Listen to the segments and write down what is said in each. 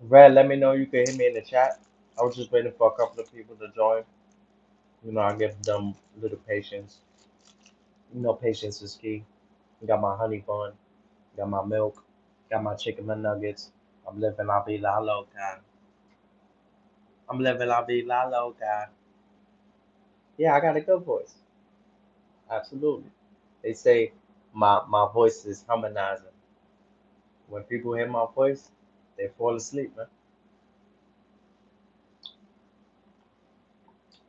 Red, let me know. You can hit me in the chat. I was just waiting for a couple of people to join. I give them a little patience. Patience is key. Got my honey bun, got my milk, got my chicken nuggets. I'm living la vida la loca. I'm living la vida la loca. Yeah, I got a good voice. Absolutely. They say my voice is harmonizing. When people hear my voice, they fall asleep, man.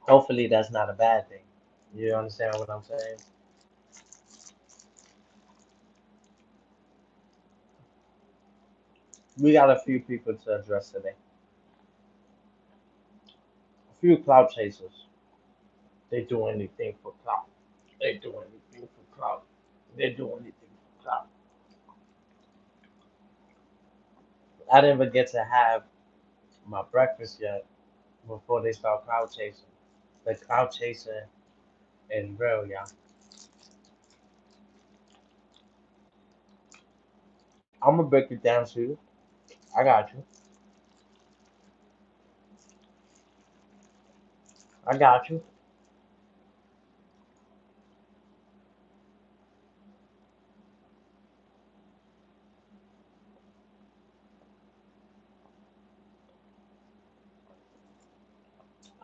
Hopefully that's not a bad thing. You understand what I'm saying? We got a few people to address today. A few cloud chasers. They do anything for clout. They do anything for clout. They do anything for clout. I didn't even get to have my breakfast yet before they start cloud chasing. The cloud chasing is real, y'all. I'm gonna break it down to you. I got you. I got you.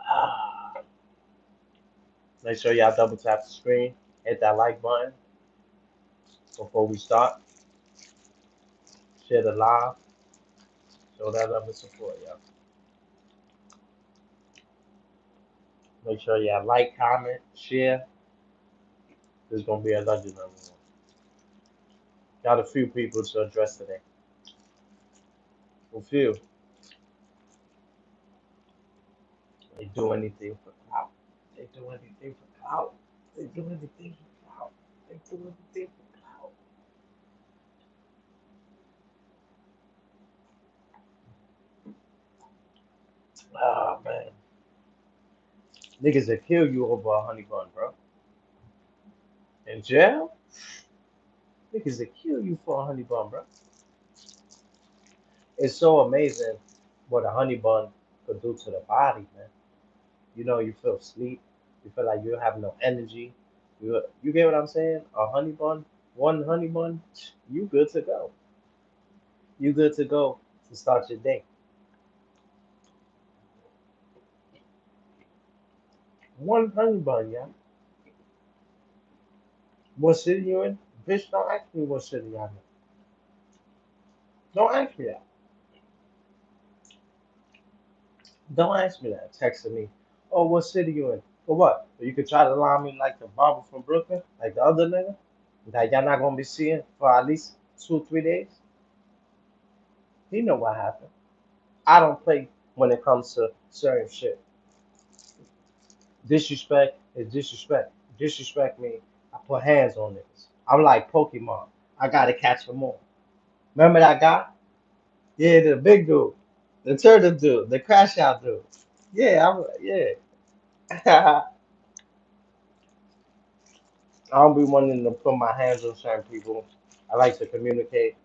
Ah, make sure y'all double tap the screen, hit that like button before we start. Share the live, show that love and support, y'all. Make sure y'all like, comment, share. There's gonna be a legend number one. Got a few people to address today. A few. They do anything for clout. They do anything for clout. They do anything for clout. They do anything for clout. Ah man. Niggas that kill you over a honey bun, bro. In jail? Niggas that kill you for a honey bun, bro. It's so amazing what a honey bun could do to the body, man. You feel sleep. You feel like you have no energy. You get what I'm saying? A honey bun, one honey bun, you good to go. You good to go to start your day. One honey bun, yeah. What city you in? Bitch, don't ask me what city I'm in. Don't ask me that. Don't ask me that. Texting me. Oh, what city you in? For what? So you could try to lie me like the barber from Brooklyn, like the other nigga, that y'all not gonna be seeing for at least 2, 3 days. He know what happened. I don't play when it comes to certain shit. Disrespect is disrespect. Disrespect me. I put hands on niggas. I'm like Pokemon. I gotta catch them all. Remember that guy? Yeah, the big dude, the turtle dude, the crash out dude. Yeah, yeah. I don't be wanting to put my hands on certain people. I like to communicate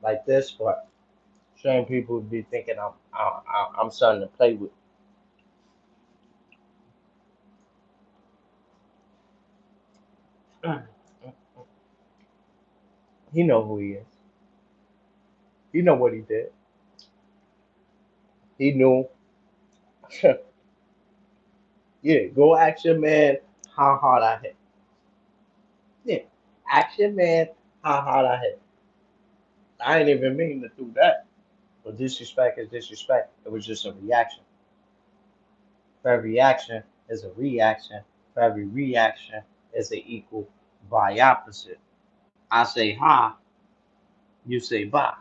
like this, but certain people be thinking I'm starting to play with. He know who he is. He know what he did. He knew. Yeah, go ask your man how hard I hit. Yeah, ask your man how hard I hit. I ain't even mean to do that. But disrespect is disrespect. It was just a reaction. For every action is a reaction. For every reaction is an equal by opposite. I say ha, you say bye.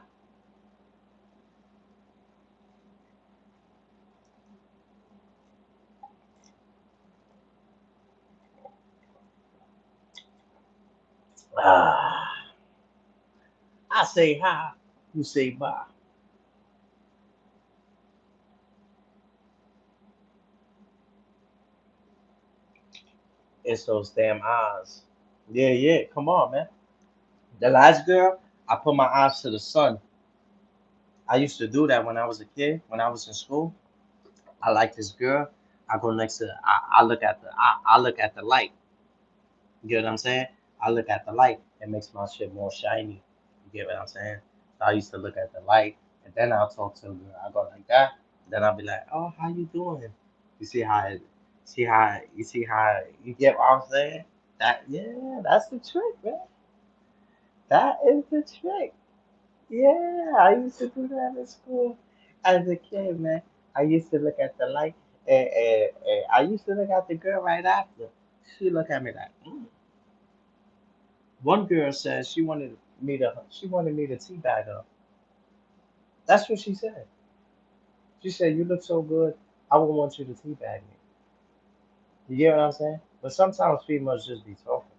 Ah, I say hi, you say bye. It's those damn eyes. Yeah, yeah, come on, man. The last girl, I put my eyes to the sun. I used to do that when I was a kid. When I was in school, I like this girl. I go next to. I look at I look at the light. You get what I'm saying? I look at the light. It makes my shit more shiny. You get what I'm saying? So I used to look at the light, and then I'll talk to a girl. I go like that. Then I'll be like, "Oh, how you doing?" You see how? You see how? You get what I'm saying? That yeah, that's the trick, man. That is the trick. Yeah, I used to do that in school as a kid, man. I used to look at the light, and I used to look at the girl right after. She look at me like, One girl said she wanted me to teabag her. That's what she said. She said, "You look so good, I would want you to teabag me." You get what I'm saying? But sometimes females just be talking.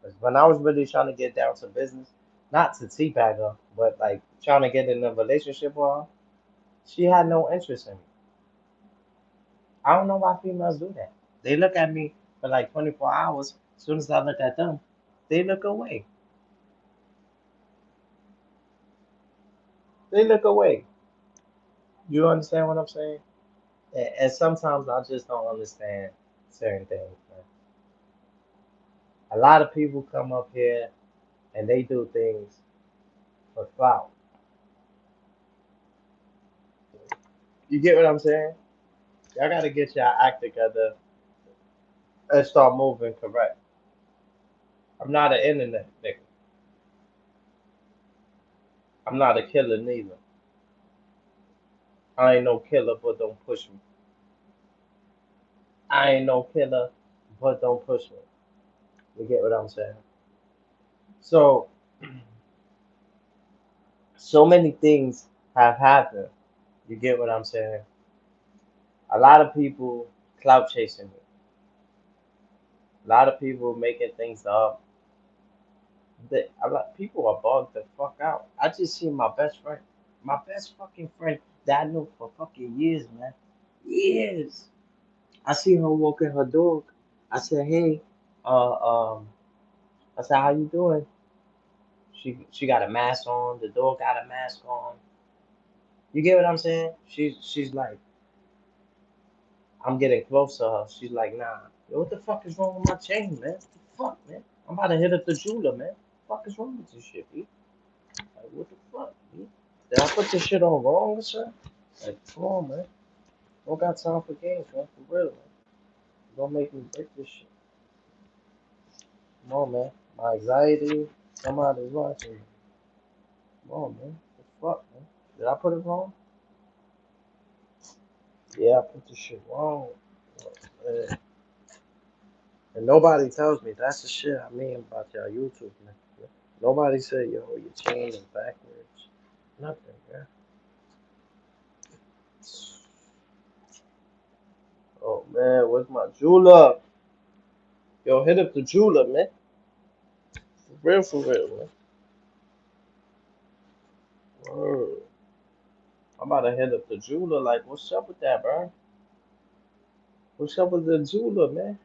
'Cause when I was really trying to get down to business, not to teabag her, but like trying to get in a relationship with her, she had no interest in me. I don't know why females do that. They look at me for like 24 hours. As soon as I look at them, they look away. They look away. You understand what I'm saying? And sometimes I just don't understand certain things, man. A lot of people come up here and they do things for clout. You get what I'm saying? Y'all gotta get your act together and start moving correct. I'm not an internet nigga. I'm not a killer neither. I ain't no killer, but don't push me. I ain't no killer, but don't push me. You get what I'm saying? So, so many things have happened. You get what I'm saying? A lot of people clout chasing me. A lot of people making things up. A lot people are bugged the fuck out. I just seen my best fucking friend that I know for fucking years, man, years. I see her walking her dog. I said, hey, uh, um, I said, how you doing? She got a mask on. The dog got a mask on. You get what I'm saying? She's like, I'm getting close to her. She's like, nah. Yo, what the fuck is wrong with my chain, man? What the fuck, man? I'm about to hit up the jeweler, man. What the fuck is wrong with this shit, B? Like, what the fuck, B? Did I put this shit on wrong, sir? Like, come on, man. Don't got time for games, man. For real, man. Don't make me break this shit. Come on, man. My anxiety. Somebody's watching me. Come on, man. What the fuck, man? Did I put it wrong? Yeah, I put this shit wrong. Man. And nobody tells me that's the shit I mean about y'all YouTube, man. Nobody said, yo, your chain is backwards. Nothing, man. Oh, man, where's my jeweler? Yo, hit up the jeweler, man. For real, man. Word. I'm about to hit up the jeweler. Like, what's up with that, bro? What's up with the jeweler, man?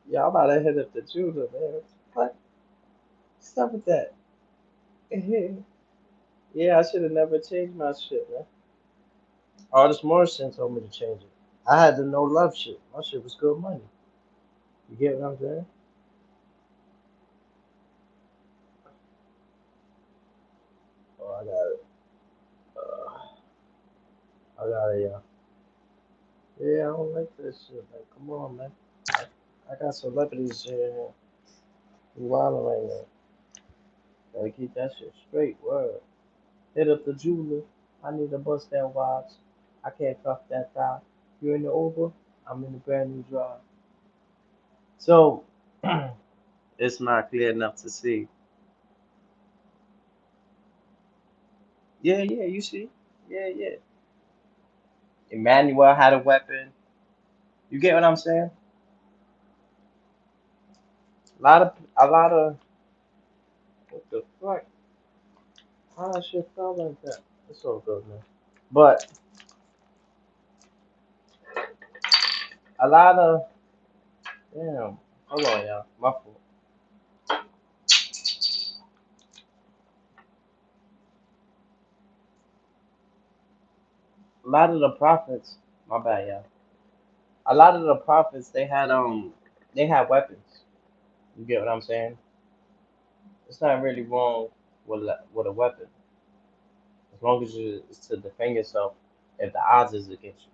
Yeah, I'm about to hit up the jeweler, man. What? What's up with that? Yeah, I should have never changed my shit, man. Artist Morrison told me to change it. I had the no love shit. My shit was good money. You get what I'm saying? Oh, I got it. I got it, yeah. Yeah, I don't like this shit. Like, come on, man. I got celebrities here. You wildin' right now. Gotta keep that shit straight. Word. Hit up the jeweler. I need a bust down watch. I can't cuff that thigh. You in the Uber? I'm in the brand new drive. So, it's not clear enough to see. Yeah, yeah, you see. Yeah, yeah. Emmanuel had a weapon. You get what I'm saying? A lot of, what the fuck? How that shit felt like that? It's all good, man. But a lot of, damn, hold on, y'all. My fault. lot of the prophets, my bad, yeah. A lot of the prophets they had weapons. You get what I'm saying? It's not really wrong with a weapon as long as it's to defend yourself if the odds is against you.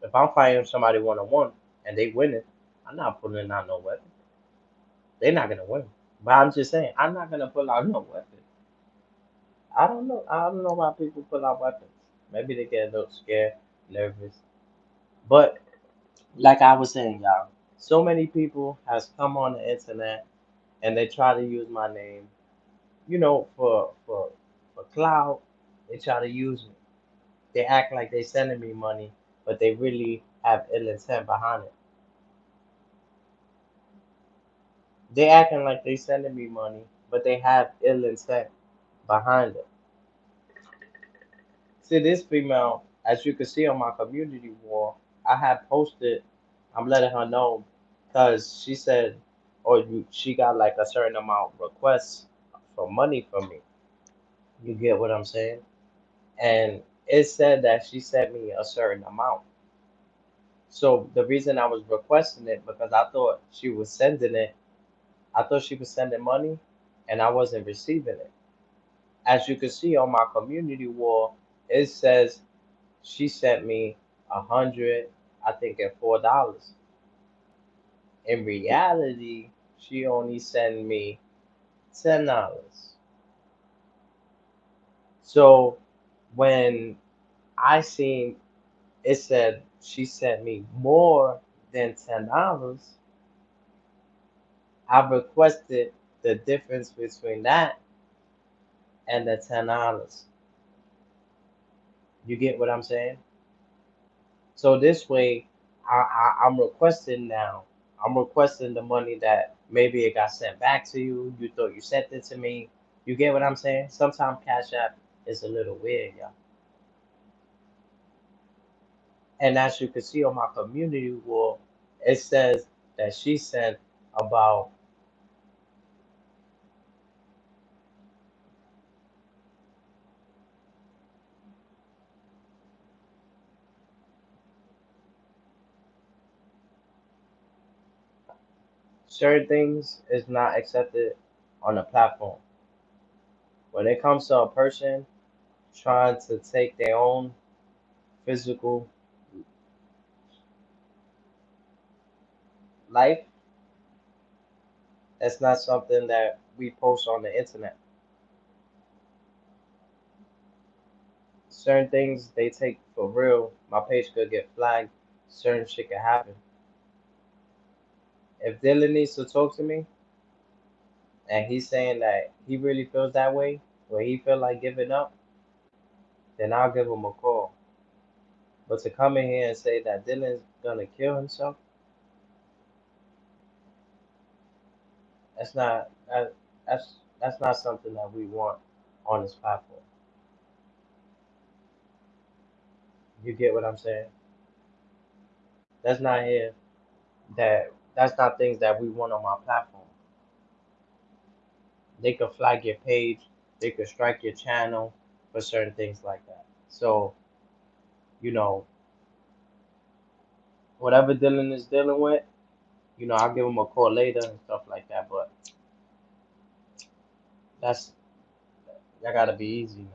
If I'm fighting somebody 1-on-one and they winning, I'm not pulling out no weapon. They're not gonna win. But I'm just saying, I'm not gonna pull out no weapon. I don't know. I don't know why people pull out weapons. Maybe they get a little scared, nervous. But like I was saying, y'all, so many people has come on the internet and they try to use my name, for clout. They try to use me. They act like they sending me money, but they really have ill intent behind it. They acting like they sending me money, but they have ill intent behind it. See this female, as you can see on my community wall, I had posted. I'm letting her know because she said, she got like a certain amount of requests for money from me. You get what I'm saying? And it said that she sent me a certain amount. So the reason I was requesting it because I thought she was sending it. I thought she was sending money, and I wasn't receiving it. As you can see on my community wall, it says she sent me 100, I think, at $4. In reality, she only sent me $10. So when I seen it said she sent me more than $10, I requested the difference between that and the $10. You get what I'm saying? So this way, I'm requesting now. I'm requesting the money that maybe it got sent back to you. You thought you sent it to me. You get what I'm saying? Sometimes Cash App is a little weird, y'all. And as you can see on my community wall, it says that she sent about certain things is not accepted on the platform. When it comes to a person trying to take their own physical life, that's not something that we post on the internet. Certain things they take for real. My page could get flagged. Certain shit could happen. If Dylan needs to talk to me and he's saying that he really feels that way, where he feel like giving up, then I'll give him a call. But to come in here and say that Dylan's gonna kill himself, that's not that's not something that we want on this platform. You get what I'm saying? That's not here. That's not things that we want on my platform. They could flag your page, they could strike your channel for certain things like that. So, you know, whatever Dylan is dealing with, I'll give him a call later and stuff like that. But that's that gotta be easy, man.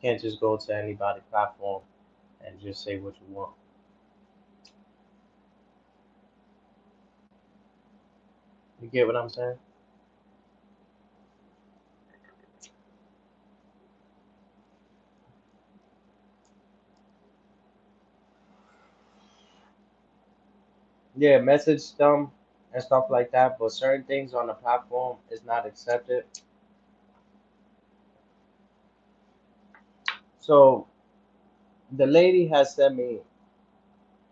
Can't just go to anybody's platform and just say what you want. You get what I'm saying? Yeah, message them and stuff like that, but certain things on the platform is not accepted. So the lady has sent me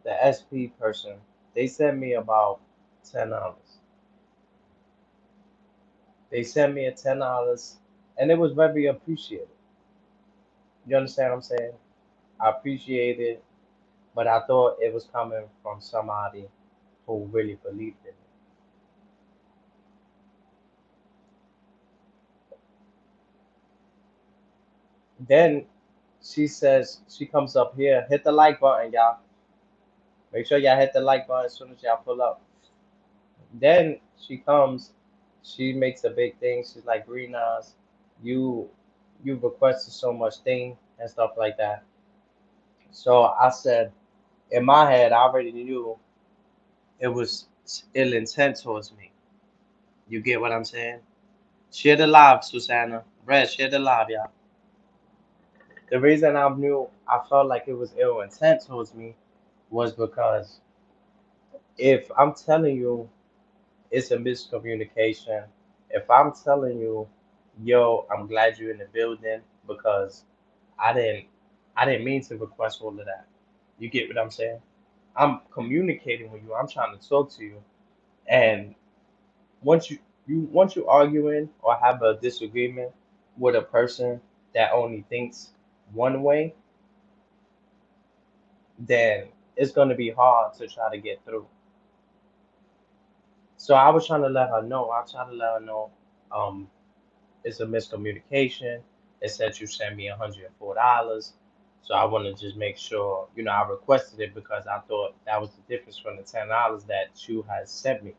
the SP person. They sent me about $10. They sent me a $10, and it was very appreciated. You understand what I'm saying? I appreciate it, but I thought it was coming from somebody who really believed in it. Then she says, she comes up here, hit the like button, y'all. Make sure y'all hit the like button as soon as y'all pull up. Then she comes, she makes a big thing. She's like, Green Nas, you you requested so much thing and stuff like that. So I said, in my head, I already knew it was ill intent towards me. You get what I'm saying? Share the live, Susanna. Red, share the live, y'all. The reason I knew I felt like it was ill intent towards me was because if I'm telling you it's a miscommunication, if I'm telling you, yo, I'm glad you're in the building because I didn't I didn't mean to request all of that. You get what I'm saying? I'm communicating with you. I'm trying to talk to you. And once you arguing or have a disagreement with a person that only thinks one way, then it's gonna be hard to try to get through. So I was trying to let her know. I tried to let her know, um, it's a miscommunication. It said you sent me $104. So I want to just make sure, I requested it because I thought that was the difference from the $10 that you had sent me.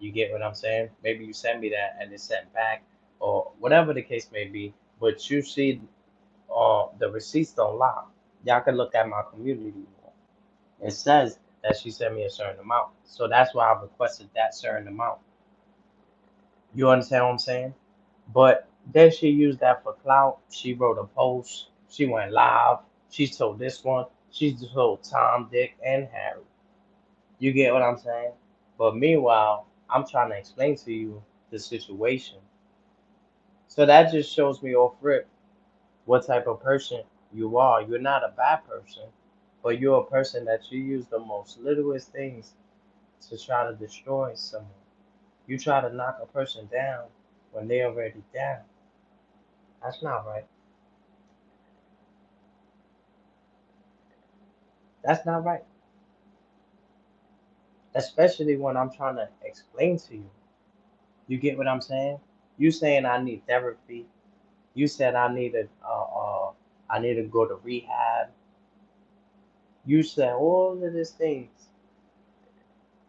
You get what I'm saying? Maybe you sent me that and it sent back, or whatever the case may be. But you see, the receipts don't lie. Y'all can look at my community wall. It says that she sent me a certain amount. So that's why I requested that certain amount. You understand what I'm saying? But then she used that for clout. She wrote a post. She went live. She told this one. She told Tom, Dick, and Harry. You get what I'm saying? But meanwhile, I'm trying to explain to you the situation. So that just shows me off rip what type of person you are. You're not a bad person, but you're a person that you use the most littlest things to try to destroy someone. You try to knock a person down when they're already down. That's not right. That's not right. Especially when I'm trying to explain to you. You get what I'm saying? You saying I need therapy. You said I need to go to rehab. You said all of these things.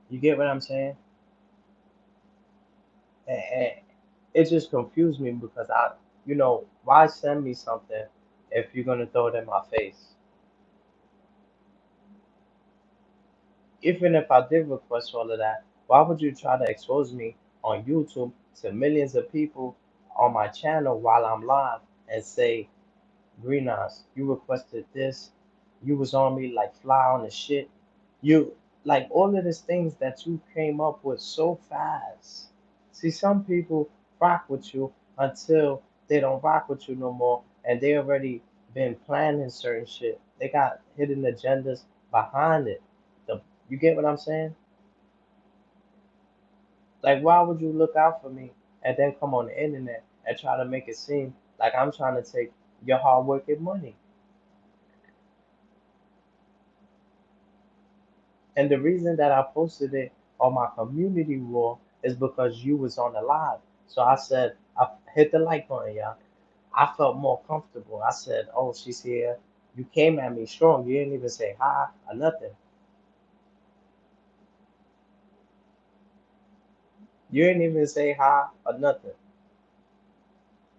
You get what I'm saying? And it just confused me because why send me something if you're gonna throw it in my face? Even if I did request all of that, why would you try to expose me on YouTube to millions of people on my channel while I'm live and say, Green Eyes, you requested this, you was on me like fly on the shit. You like all of these things that you came up with so fast. See, some people rock with you until they don't rock with you no more, and they already been planning certain shit. They got hidden agendas behind it. The, you get what I'm saying? Like, why would you look out for me and then come on the internet and try to make it seem like I'm trying to take your hard work and money? And the reason that I posted it on my community wall is because you was on the live. So I said, I hit the like button, y'all. I felt more comfortable. I said, oh, she's here. You came at me strong. You didn't even say hi or nothing. You didn't even say hi or nothing.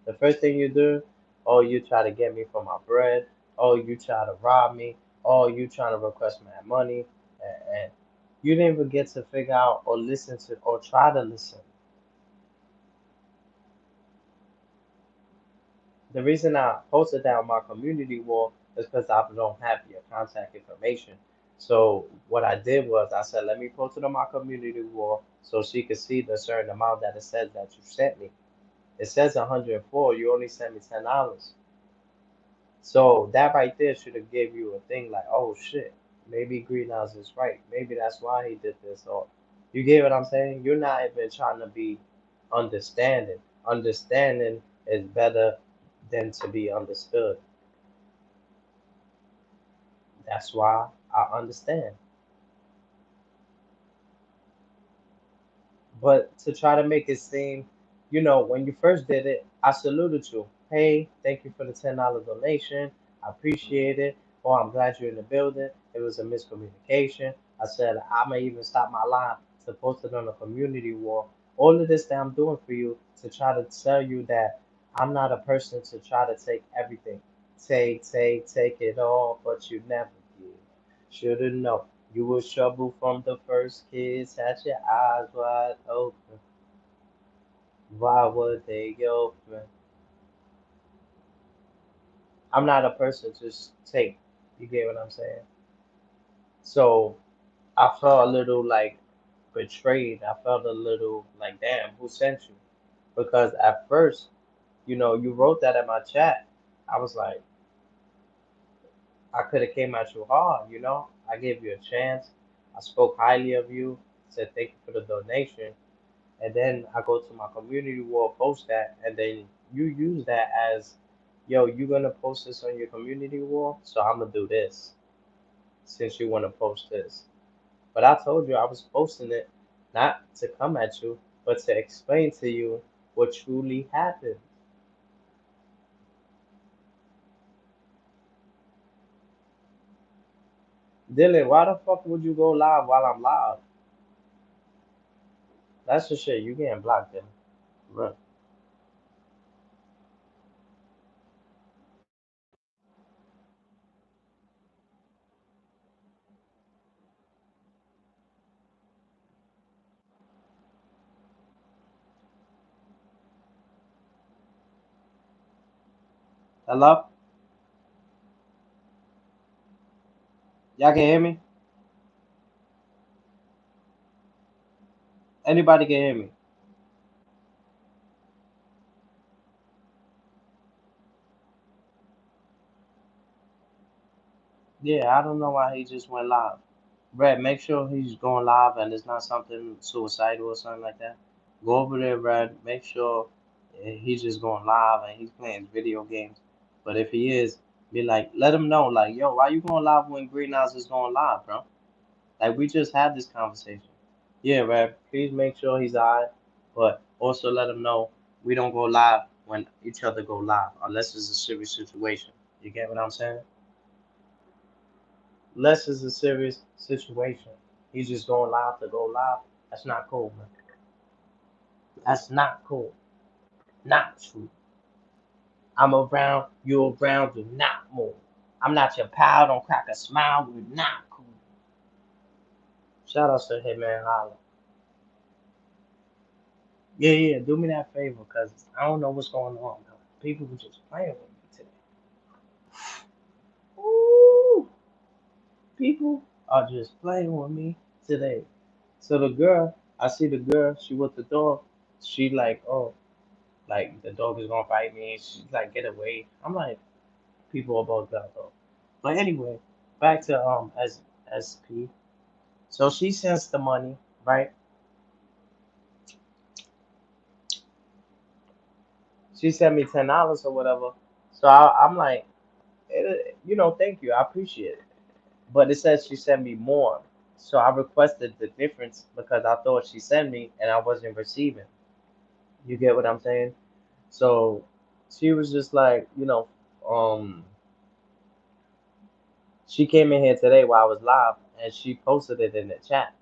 The first thing you do, oh, you try to get me for my bread. Oh, you try to rob me. Oh, you trying to request my money. And you didn't even get to figure out or listen to or try to listen. The reason I posted that on my community wall is because I don't have your contact information. So what I did was I said, let me post it on my community wall so she could see the certain amount that it says that you sent me. It says 104. You only sent me $10. So that right there should have gave you a thing like, oh shit, maybe Greenhouse is right. Maybe that's why he did this. Or you get what I'm saying? You're not even trying to be understanding. Understanding is better than to be understood. That's why I understand. But to try to make it seem When you first did it, I saluted you. Hey, thank you for the $10 donation. I appreciate it. Oh, I'm glad you're in the building. It was a miscommunication. I said I may even stop my live to post it on a community wall. All of this that I'm doing for you to try to tell you that I'm not a person to try to take everything. Take it all, but you never give. Should've known you was trouble from the first kiss. Had your eyes wide open. Why would they open? I'm not a person to take. You get what I'm saying? So I felt a little like betrayed. I felt a little like, damn, who sent you? Because at first, you wrote that in my chat. I was like, I could have came at you hard. I gave you a chance. I spoke highly of you, said thank you for the donation. And then I go to my community wall, post that, and then you use that as, yo, you gonna post this on your community wall, so I'm gonna do this since you wanna post this. But I told you I was posting it not to come at you, but to explain to you what truly happened. Dylan, why the fuck would you go live while I'm live? That's the shit. You getting blocked, Dylan. Right. Hello? Y'all can hear me? Anybody can hear me? Yeah, I don't know why he just went live. Brad, make sure he's going live and it's not something suicidal or something like that. Go over there, Brad. Make sure he's just going live and he's playing video games. But if he is, be like, let him know, like, yo, why you going live when Greenhouse is going live, bro? Like, we just had this conversation. Yeah, Brad, please make sure he's alright. But also let him know we don't go live when each other go live unless it's a serious situation. You get what I'm saying? Unless it's a serious situation. He's just going live to go live. That's not cool, man. That's not cool. Not true. I'm around, you around, do not move. I'm not your pal, don't crack a smile, we're not cool. Shout out to Hitman Holla. Yeah, yeah, do me that favor, cause I don't know what's going on, though. People were just playing with me today. Ooh, people are just playing with me today. So the girl, I see the girl, she with the dog. She like, oh, like the dog is gonna bite me. She's like, get away. I'm like, people are both got though. But anyway, back to SP. So she sends the money, right? She sent me $10 or whatever. So I'm like, thank you, I appreciate it. But it says she sent me more. So I requested the difference because I thought she sent me and I wasn't receiving. You get what I'm saying? So she was just like, she came in here today while I was live and she posted it in the chat.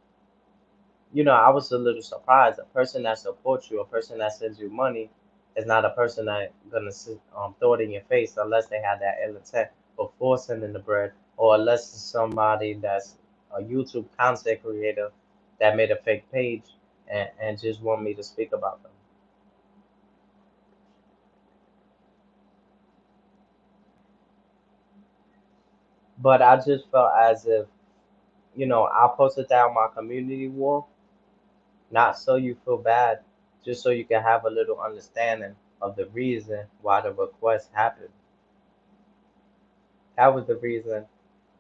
I was a little surprised. A person that supports you, a person that sends you money, is not a person that gonna throw it in your face unless they had that ill intent before sending the bread, or unless it's somebody that's a YouTube content creator that made a fake page and just want me to speak about them. But I just felt as if, I posted that on my community wall, not so you feel bad, just so you can have a little understanding of the reason why the request happened. That was the reason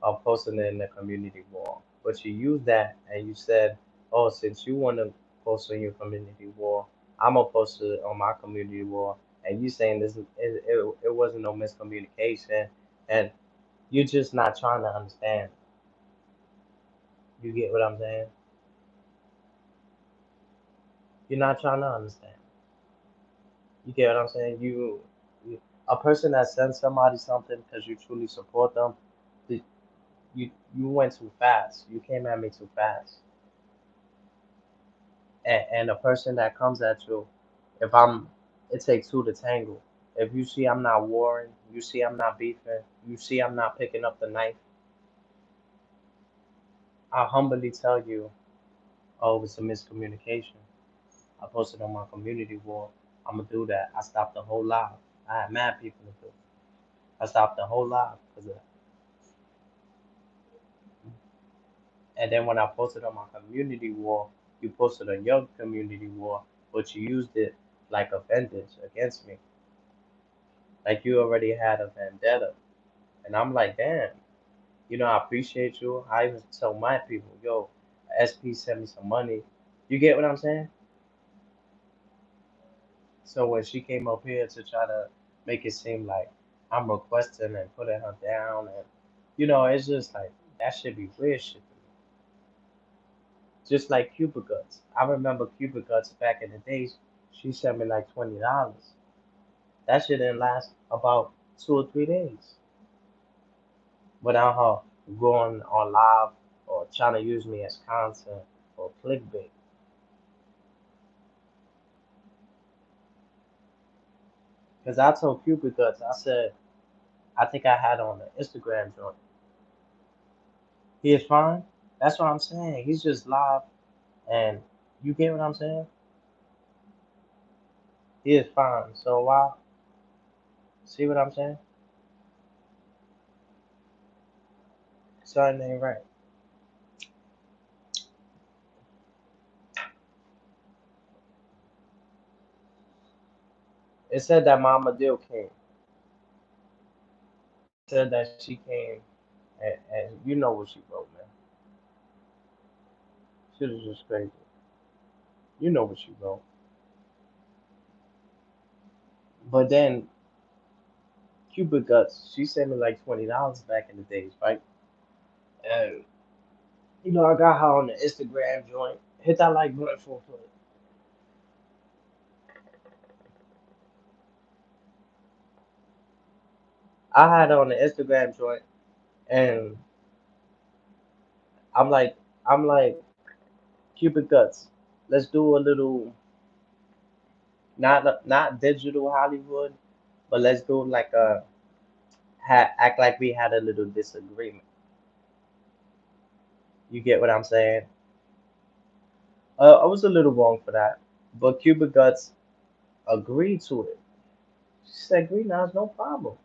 of posting it in the community wall. But you used that and you said, oh, since you want to post on your community wall, I'm gonna post it on my community wall. And you saying it wasn't no miscommunication, and you're just not trying to understand. You get what I'm saying? You're not trying to understand. You get what I'm saying? A person that sends somebody something because you truly support them, th- you went too fast. You came at me too fast. And a person that comes at you, if I'm, it takes two to tangle. If you see I'm not warring, you see I'm not beefing, you see I'm not picking up the knife, I humbly tell you, oh, it's a miscommunication. I posted on my community wall. I'm gonna do that. I stopped the whole live. I had mad people to do. I stopped the whole live because of that. And then when I posted on my community wall, you posted on your community wall, but you used it like a vengeance against me. Like you already had a vendetta. And I'm like, damn, I appreciate you. I even tell my people, yo, SP sent me some money. You get what I'm saying? So when she came up here to try to make it seem like I'm requesting and putting her down, and it's just like that should be weird shit to me. Just like Cuba Guts. I remember Cuba Guts back in the days. She sent me like $20. That shit didn't last about 2 or 3 days without her going on live or trying to use me as content or clickbait. Because I told Cuba Guts, I said, I think I had on the Instagram joint. He is fine. That's what I'm saying. He's just live, and you get what I'm saying? He is fine. So why? See what I'm saying? Something ain't right. It said that Mama Dill came. It said that she came, and you know what she wrote, man. Shit is just crazy. You know what she wrote. But then Cupid Guts, she sent me like $20 back in the days, right? And I got her on the Instagram joint. Hit that like button for it. I had her on the Instagram joint, and I'm like, I'm like, Cupid Guts. Let's do a little, not digital Hollywood, but let's do like act like we had a little disagreement. You get what I'm saying? I was a little wrong for that, but Cupid Guts agreed to it. She said, "Green Eyes, no problem."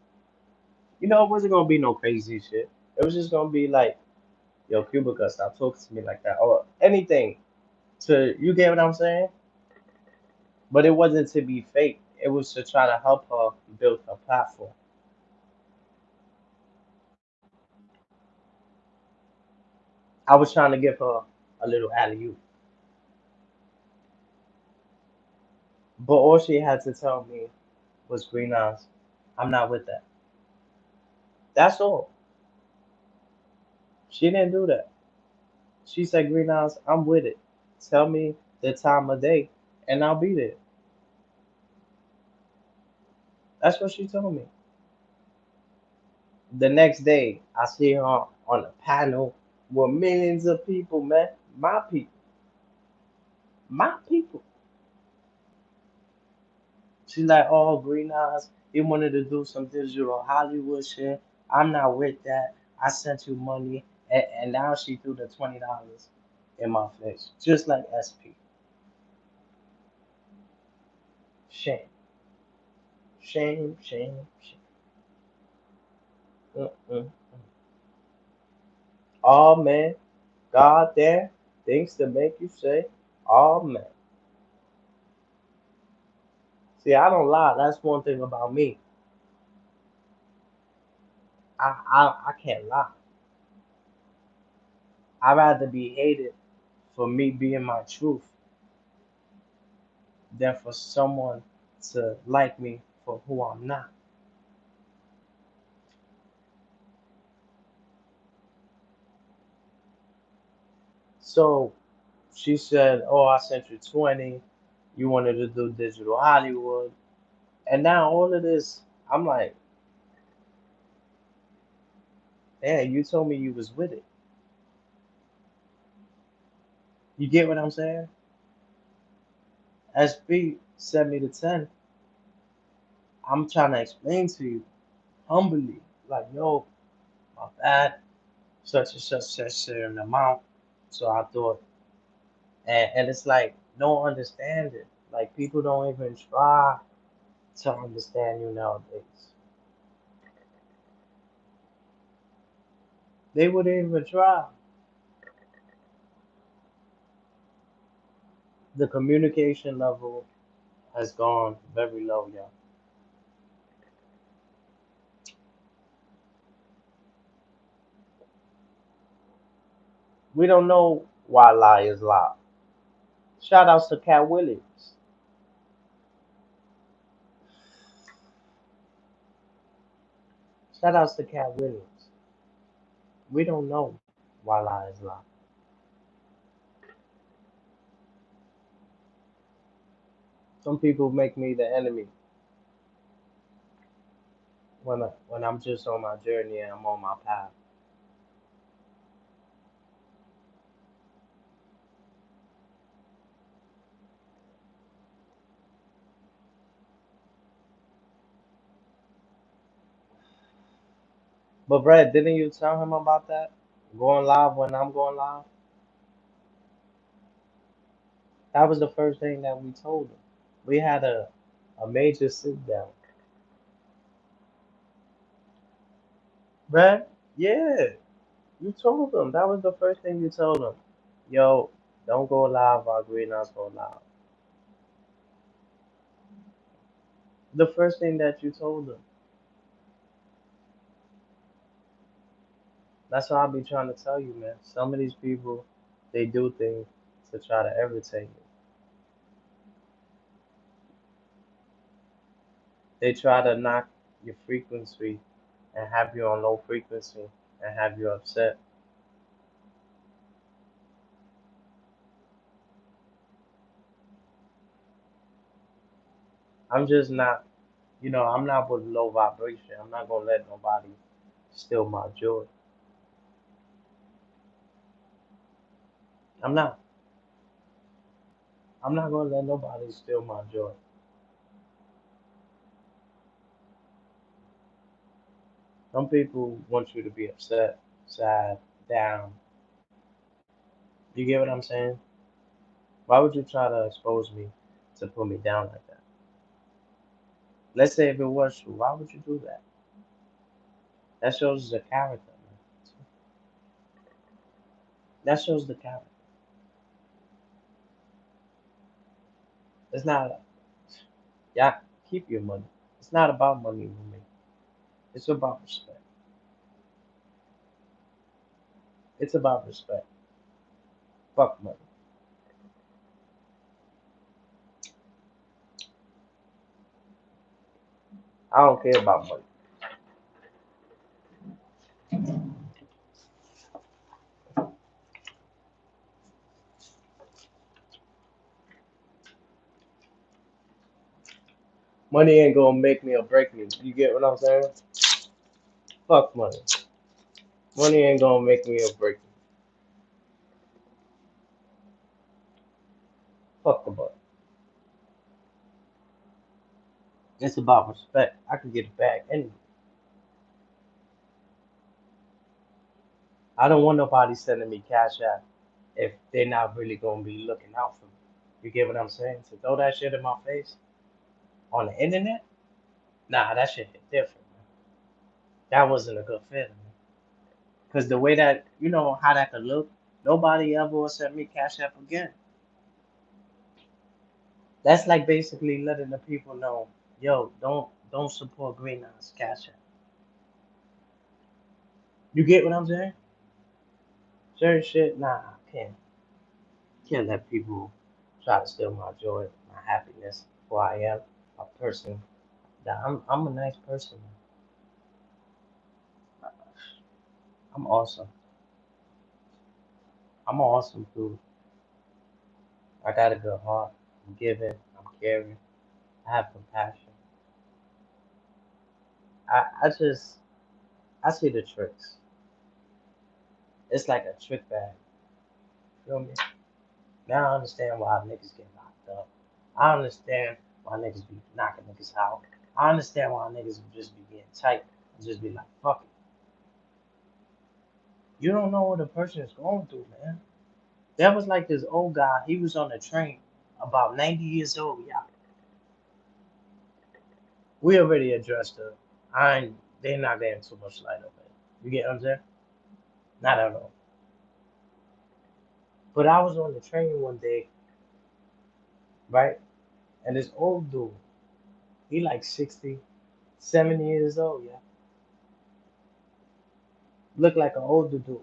It wasn't gonna be no crazy shit. It was just gonna be like, "Yo, Cupid Guts, stop talking to me like that," or anything. You get what I'm saying? But it wasn't to be fake. It was to try to help her build her platform. I was trying to give her a little alley oop, but all she had to tell me was Green Eyes. I'm not with that. That's all. She didn't do that. She said, Green Eyes, I'm with it. Tell me the time of day, and I'll be there. That's what she told me. The next day, I see her on a panel with millions of people, man. My people. She's like, oh, Green Eyes, he wanted to do some digital Hollywood shit. I'm not with that. I sent you money, and now she threw the $20 in my face, just like SP. Shame, shame, shame, shame. Mm-mm. Oh man, God damn, things to make you say, oh man. See, I don't lie. That's one thing about me. I can't lie. I'd rather be hated for me being my truth than for someone to like me for who I'm not. So she said, oh, I sent you 20. You wanted to do digital Hollywood. And now all of this, I'm like, damn, you told me you was with it. You get what I'm saying? SB sent me to 10. I'm trying to explain to you humbly, like, yo, my bad, such certain amount. So I thought, and it's like no understanding. Like people don't even try to understand you nowadays. They wouldn't even try. The communication level has gone very low, y'all. We don't know why lie is lie. Shout outs to Cat Williams. Shout outs to Cat Williams. We don't know why lie is lie. Some people make me the enemy when I'm just on my journey and I'm on my path. But Brad, didn't you tell him about that? Going live when I'm going live? That was the first thing that we told him. We had a major sit down. Brad, yeah, you told him. That was the first thing you told him. Yo, don't go live while Greenhouse go live. The first thing that you told him. That's what I be trying to tell you, man. Some of these people, they do things to try to irritate you. They try to knock your frequency and have you on low frequency and have you upset. I'm just not, I'm not with low vibration. I'm not gonna let nobody steal my joy. I'm not. I'm not gonna let nobody steal my joy. Some people want you to be upset, sad, down. You get what I'm saying? Why would you try to expose me to put me down like that? Let's say if it was true, why would you do that? That shows the character, man. That shows the character. It's not, yeah, keep your money. It's not about money with me. It's about respect. It's about respect. Fuck money. I don't care about money. Money ain't gonna make me or break me. You get what I'm saying? Fuck money. Money ain't gonna make me or break me. Fuck the money. It's about respect. I can get it back anyway. I don't want nobody sending me cash out if they're not really gonna be looking out for me. You get what I'm saying? To throw that shit in my face on the internet, nah, that shit hit different, man. That wasn't a good feeling, man. Cause the way that how that could look, nobody ever will send me cash app again. That's like basically letting the people know, yo, don't support Greenhouse cash app. You get what I'm saying? Certain shit, nah, I can't let people try to steal my joy, my happiness, who I am, a person. That I'm a nice person, man. I'm awesome. I'm awesome dude. I got a good heart. I'm giving. I'm caring. I have compassion. I see the tricks. It's like a trick bag. Feel me? Now I understand why niggas get locked up. I understand why niggas be knocking niggas out. I understand why niggas just be getting tight and just be like, fuck it. You don't know what a person is going through, man. There was like this old guy, he was on a train, about 90 years old, yeah. We already addressed it. I ain't, they're not getting too much light of it. You get what I'm saying? Not at all. But I was on the train one day, right? And this old dude, he like 60, 70 years old, yeah. Looked like an older dude.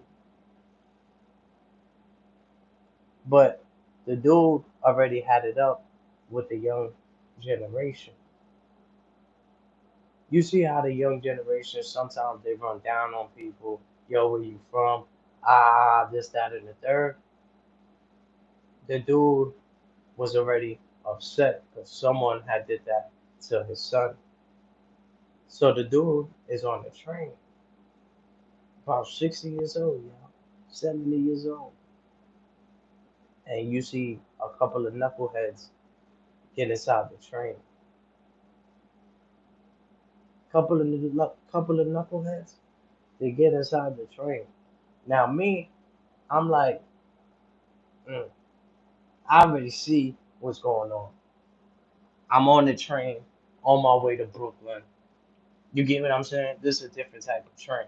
But the dude already had it up with the young generation. You see how the young generation sometimes they run down on people. Yo, where you from? Ah, this, that, and the third. The dude was already upset because someone had did that to his son. So the dude is on the train, about 60 years old, y'all, 70 years old. And you see a couple of knuckleheads get inside the train. Couple of knuckleheads, they get inside the train. Now me, I'm like, mm, I already see what's going on. I'm on the train on my way to Brooklyn. You get what I'm saying? This is a different type of train.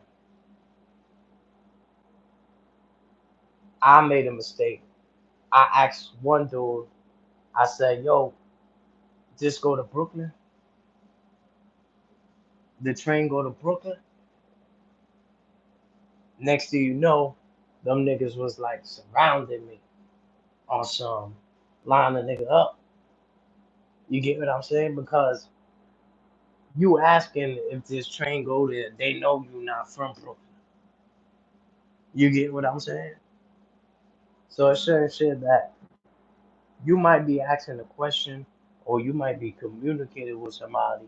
I made a mistake. I asked one dude, I said, yo, just go to Brooklyn? The train go to Brooklyn? Next thing you know, them niggas was like surrounding me on some line a nigga up. You get what I'm saying? Because you asking if this train go there, they know you not from Brooklyn. You get what I'm saying? So it's certain shit that you might be asking a question or you might be communicating with somebody,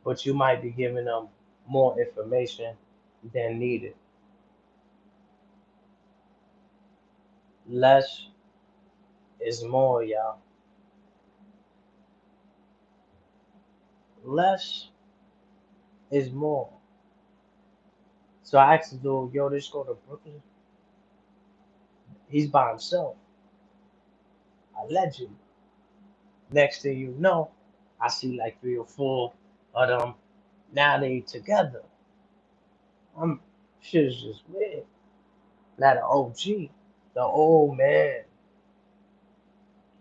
but you might be giving them more information than needed. Less is more, y'all. Less is more. So I asked the dude, yo, let's go to Brooklyn. He's by himself, allegedly. Next thing you know, I see like three or four of them. Now they together. I'm shit is just weird. Now the OG, the old man,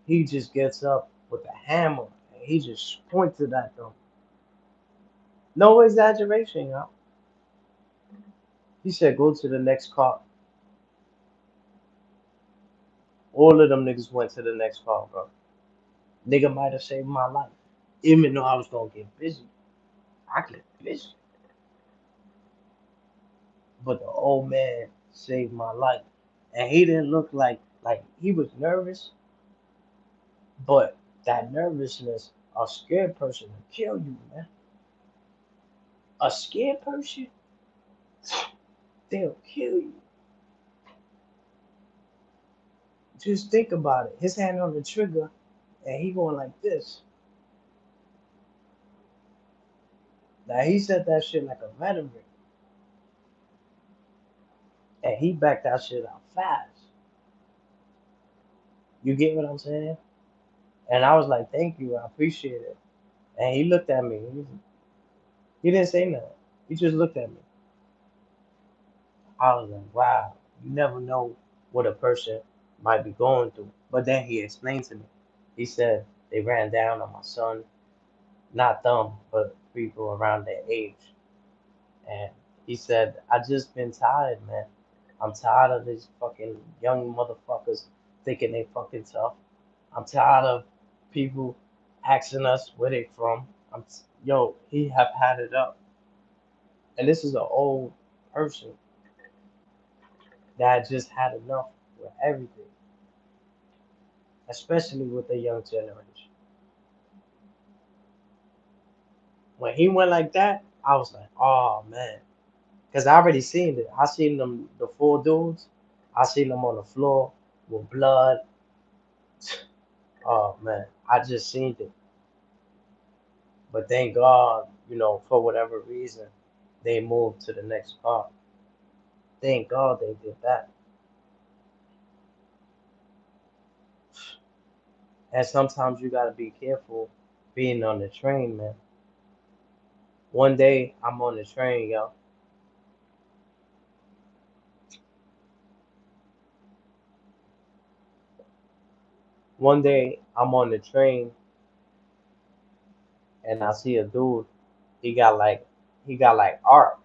he just gets up with a hammer and he just pointed at them. No exaggeration, y'all. He said, go to the next car. All of them niggas went to the next car, bro. Nigga might have saved my life. Even though I was gonna get busy. I get busy. But the old man saved my life. And he didn't look like he was nervous, but that nervousness, a scared person will kill you, man. A scared person, they'll kill you. Just think about it. His hand on the trigger and he going like this. Now he said that shit like a veteran. And he backed that shit out fast. You get what I'm saying? And I was like, thank you, I appreciate it. And he looked at me. He didn't say nothing. He just looked at me. I was like, wow, you never know what a person might be going through. But then he explained to me. He said they ran down on my son, not them, but people around their age. And he said, I just been tired, man. I'm tired of these fucking young motherfuckers thinking they fucking tough. I'm tired of people asking us where they from. Yo, he have had it up. And this is an old person that just had enough with everything, especially with the young generation. When he went like that, I was like, oh man, because I already seen it. I seen them, the four dudes. I seen them on the floor with blood. Oh man, I just seen it. But thank God, for whatever reason, they moved to the next part. Thank God they did that. And sometimes you gotta be careful being on the train, man. One day I'm on the train, yo. One day I'm on the train and I see a dude. He got like art,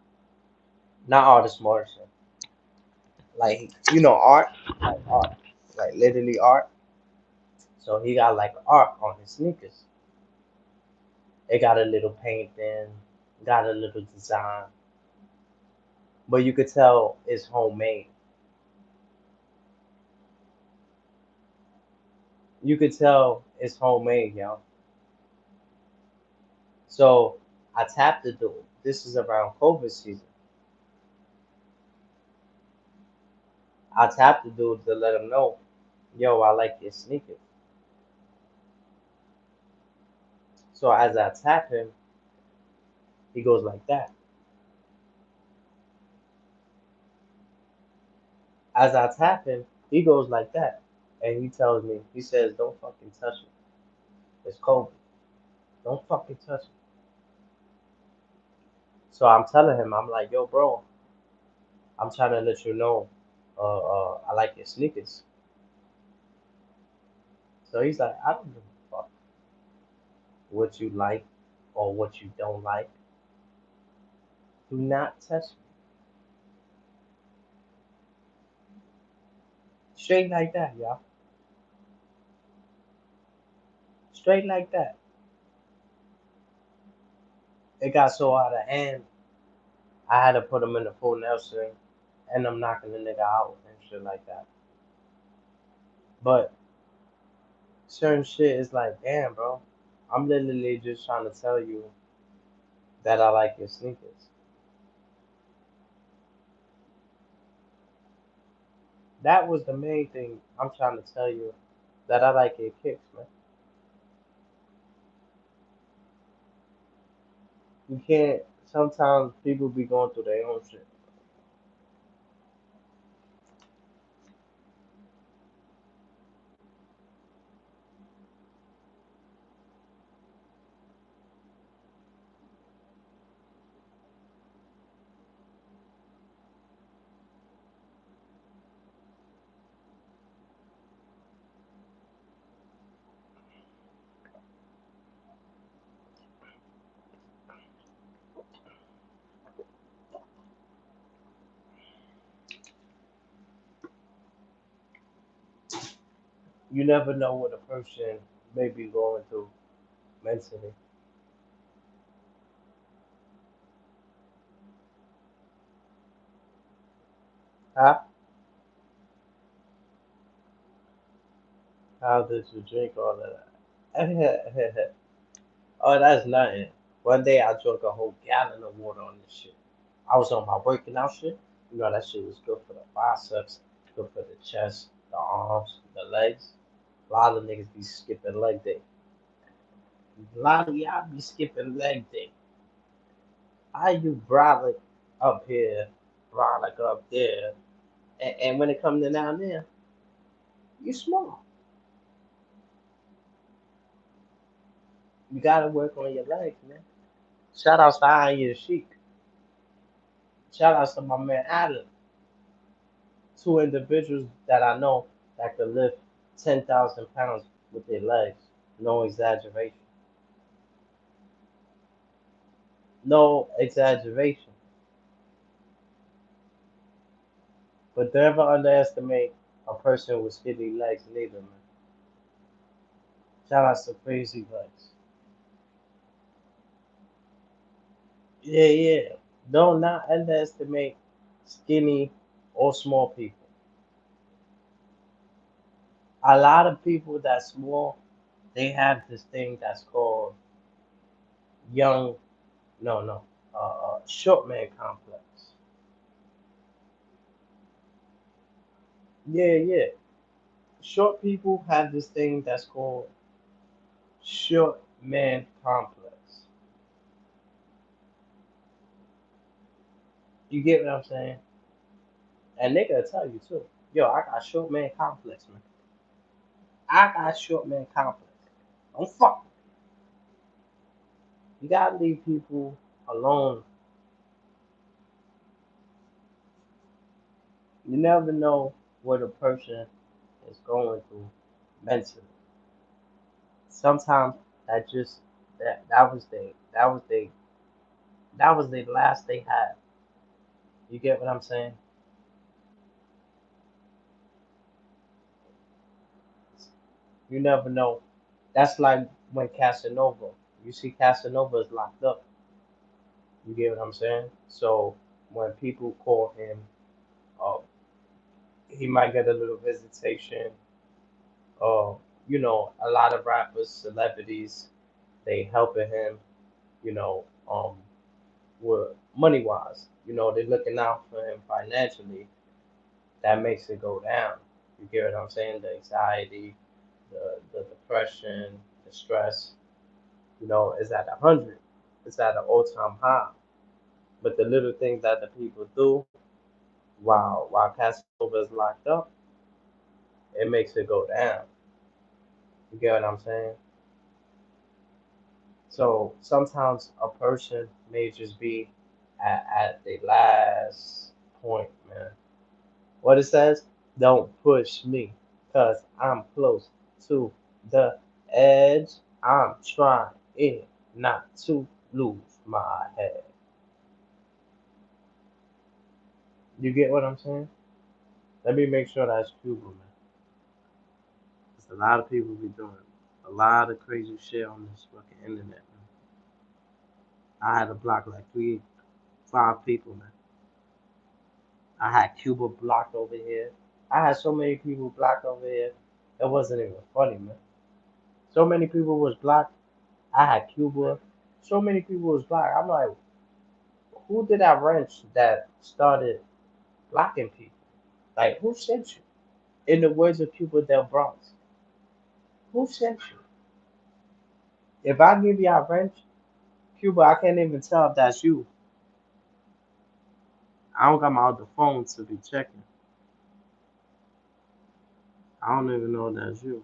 not artist Morrison. Like art, like literally art. So he got like art on his sneakers. It got a little painting, got a little design, but you could tell it's homemade. You could tell it's homemade, yo. So I tapped the dude. This is around COVID season. I tapped the dude to let him know, yo, I like your sneakers. So as I tap him, he goes like that. As I tap him, he goes like that. And he tells me, he says, don't fucking touch me. It's COVID. Don't fucking touch me. So I'm telling him, I'm like, yo, bro, I'm trying to let you know, I like your sneakers. So he's like, I don't give a fuck what you like or what you don't like. Do not touch me. Straight like that, y'all. Straight like that. It got so out of hand, I had to put him in the full Nelson and I'm knocking the nigga out and shit like that. But certain shit is like, damn, bro. I'm literally just trying to tell you that I like your sneakers. That was the main thing I'm trying to tell you, that I like your kicks, man. You can't. Sometimes people be going through their own shit. You never know what a person may be going through mentally. Huh? How did you drink all of that? Oh, that's nothing. One day I drank a whole gallon of water on this shit. I was on my working out shit. That shit was good for the biceps, good for the chest, the arms, the legs. A lot of niggas be skipping leg day. A lot of y'all be skipping leg day. How you brolic up here, brolic up there, and when it comes to down there, you small. You gotta work on your legs, man. Shout outs to Iron Sheik. Shout outs to my man Adam. Two individuals that I know that could lift 10,000 pounds with their legs. No exaggeration. No exaggeration. But never underestimate a person with skinny legs neither, man. Shout out to Crazy Legs. Yeah, yeah. Don't not underestimate skinny or small people. A lot of people that's small, they have this thing that's called young, no, no. short man complex. Yeah, yeah. Short people have this thing that's called short man complex. You get what I'm saying? And they gonna tell you too. Yo, I got short man complex, man. I got short man complex. Don't fuck. You gotta leave people alone. You never know what a person is going through mentally. Sometimes that just that was the last they had. You get what I'm saying? You never know. That's like when Casanova. You see Casanova is locked up. You get what I'm saying? So when people call him, uh, he might get a little visitation. You know, a lot of rappers, celebrities, they helping him. You know, with money wise. You know, they're looking out for him financially. That makes it go down. You get what I'm saying? The anxiety, the depression, the stress, you know, is at 100. It's at an all-time high. But the little things that the people do while Casanova is locked up, it makes it go down. You get what I'm saying? So sometimes a person may just be at the last point, man. What it says, don't push me, cause I'm close to the edge. I'm trying not to lose my head. You get what I'm saying? Let me make sure that's Cuba, man. There's a lot of people be doing a lot of crazy shit on this fucking internet, man. I had to block like three, five people, man. I had Cuba blocked over here. I had so many people blocked over here. It wasn't even funny, man. So many people was blocked. I had Cuba. So many people was blocked. I'm like, who did that wrench that started blocking people? Like, who sent you? In the words of Cuba Del Bronx, who sent you? If I give you a wrench, Cuba, I can't even tell if that's you. I don't got my other phone to be checking. I don't even know if that's you.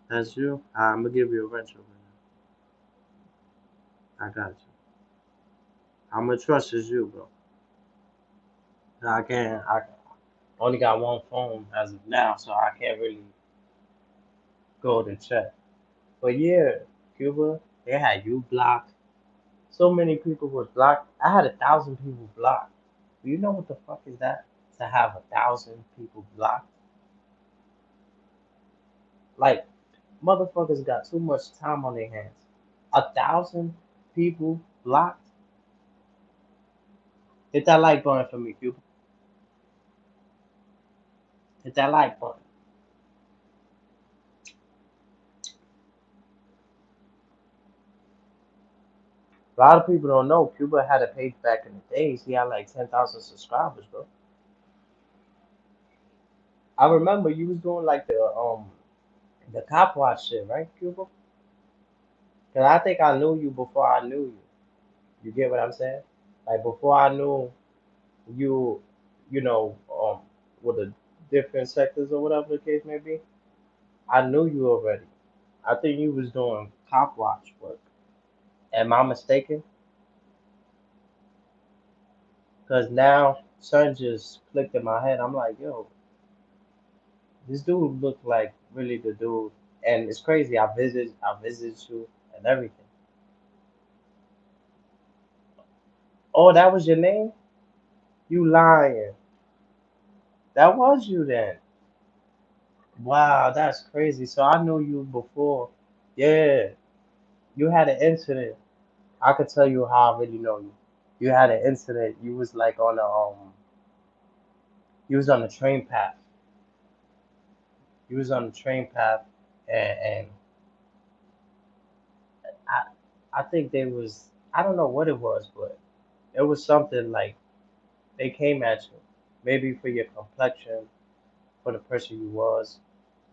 That's you? I'm gonna give you a wrench over there. I got you. I'm gonna trust is you, bro. I can't. I only got one phone as of now, so I can't really go to check. But yeah, Cuba, they had you blocked. So many people was blocked. I had 1,000 people blocked. Do you know what the fuck is that? To have 1,000 people blocked? Like, motherfuckers got too much time on their hands. 1,000 people blocked? Hit that like button for me, Cuba. Hit that like button. A lot of people don't know Cuba had a page back in the days. He had like 10,000 subscribers, bro. I remember you was doing like the cop watch shit, right, Cuba? Cause I think I knew you before I knew you. You get what I'm saying? Like before I knew you, you know, with the different sectors or whatever the case may be, I knew you already. I think you was doing cop watch work. Am I mistaken? Cause now son just clicked in my head. I'm like, yo, this dude looked like really the dude. And it's crazy. I visited you and everything. Oh, that was your name? You lying. That was you then. Wow, that's crazy. So I knew you before. Yeah, you had an incident. I could tell you how I really know you. You had an incident. You was like on a you was on the train path. You was on the train path, and I I think they was. I don't know what it was, but it was something like they came at you, maybe for your complexion, for the person you was,